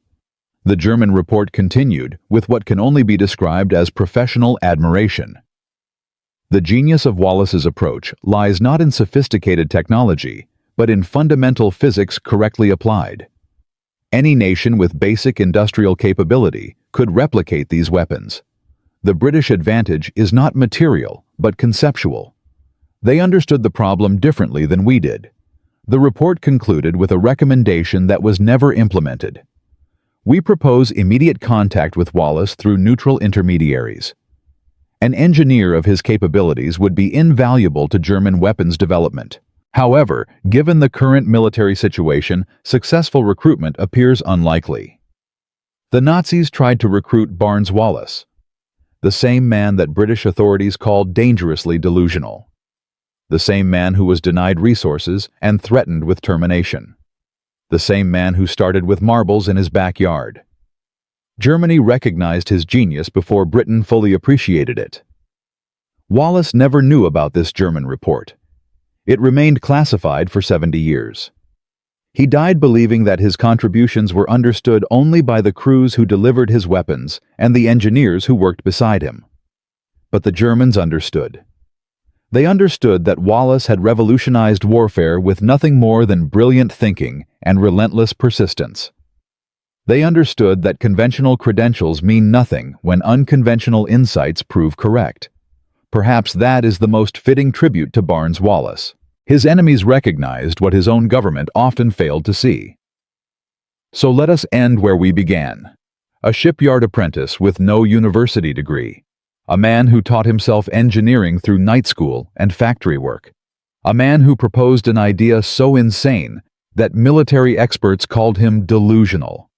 The German report continued with what can only be described as professional admiration. The genius of Wallis's approach lies not in sophisticated technology, but in fundamental physics correctly applied. Any nation with basic industrial capability could replicate these weapons. The British advantage is not material, but conceptual. They understood the problem differently than we did. The report concluded with a recommendation that was never implemented. We propose immediate contact with Wallis through neutral intermediaries. An engineer of his capabilities would be invaluable to German weapons development. However, given the current military situation, successful recruitment appears unlikely. The Nazis tried to recruit Barnes Wallis, the same man that British authorities called dangerously delusional, the same man who was denied resources and threatened with termination, the same man who started with marbles in his backyard. Germany recognized his genius before Britain fully appreciated it. Wallis never knew about this German report. It remained classified for 70 years. He died believing that his contributions were understood only by the crews who delivered his weapons and the engineers who worked beside him. But the Germans understood. They understood that Wallis had revolutionized warfare with nothing more than brilliant thinking and relentless persistence. They understood that conventional credentials mean nothing when unconventional insights prove correct. Perhaps that is the most fitting tribute to Barnes Wallis. His enemies recognized what his own government often failed to see. So let us end where we began. A shipyard apprentice with no university degree. A man who taught himself engineering through night school and factory work. A man who proposed an idea so insane that military experts called him delusional.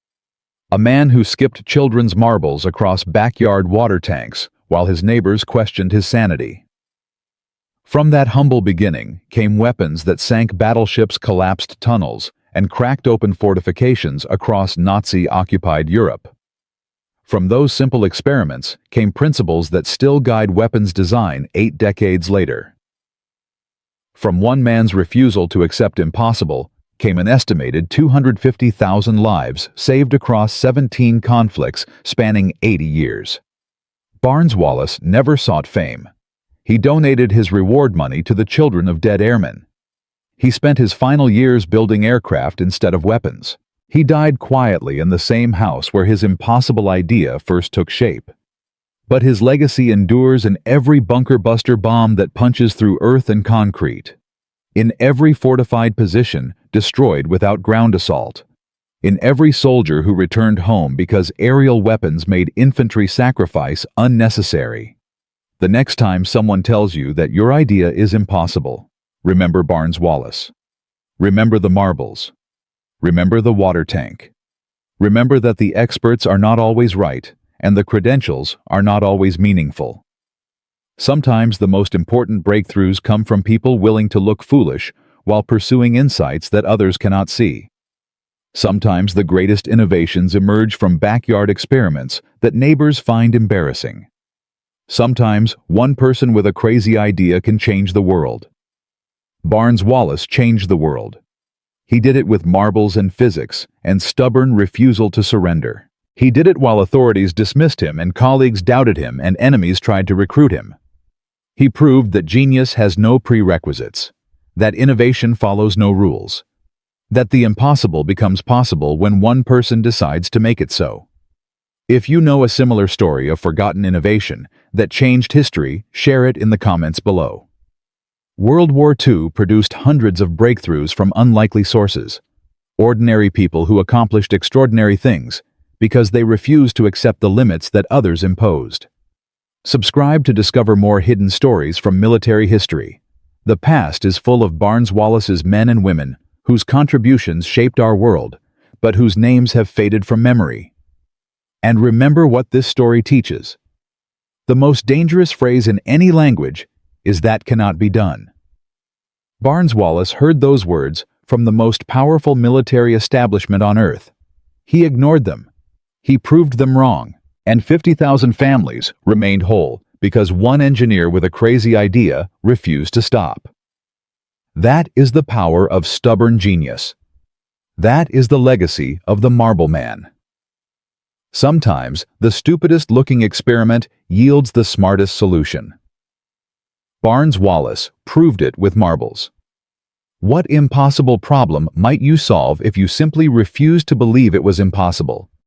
A man who skipped children's marbles across backyard water tanks while his neighbors questioned his sanity. From that humble beginning came weapons that sank battleships' collapsed tunnels and cracked open fortifications across Nazi-occupied Europe. From those simple experiments came principles that still guide weapons design 8 decades later. From one man's refusal to accept impossible came an estimated 250,000 lives saved across 17 conflicts spanning 80 years. Barnes Wallis never sought fame. He donated his reward money to the children of dead airmen. He spent his final years building aircraft instead of weapons. He died quietly in the same house where his impossible idea first took shape. But his legacy endures in every bunker-buster bomb that punches through earth and concrete. In every fortified position destroyed without ground assault. In every soldier who returned home because aerial weapons made infantry sacrifice unnecessary. The next time someone tells you that your idea is impossible, remember Barnes Wallis. Remember the marbles. Remember the water tank. Remember that the experts are not always right, and the credentials are not always meaningful. Sometimes the most important breakthroughs come from people willing to look foolish while pursuing insights that others cannot see. Sometimes the greatest innovations emerge from backyard experiments that neighbors find embarrassing. Sometimes one person with a crazy idea can change the world. Barnes Wallis changed the world. He did it with marbles and physics and stubborn refusal to surrender. He did it while authorities dismissed him and colleagues doubted him and enemies tried to recruit him. He proved that genius has no prerequisites, that innovation follows no rules, that the impossible becomes possible when one person decides to make it so. If you know a similar story of forgotten innovation that changed history, share it in the comments below. World War II produced hundreds of breakthroughs from unlikely sources, ordinary people who accomplished extraordinary things because they refused to accept the limits that others imposed. Subscribe to discover more hidden stories from military history. The past is full of Barnes Wallis's men and women whose contributions shaped our world, but whose names have faded from memory. And remember what this story teaches. The most dangerous phrase in any language is "that cannot be done." Barnes Wallis heard those words from the most powerful military establishment on Earth. He ignored them. He proved them wrong, and 50,000 families remained whole because one engineer with a crazy idea refused to stop. That is the power of stubborn genius. That is the legacy of the Marble Man. Sometimes the stupidest-looking experiment yields the smartest solution. Barnes Wallis proved it with marbles. What impossible problem might you solve if you simply refused to believe it was impossible?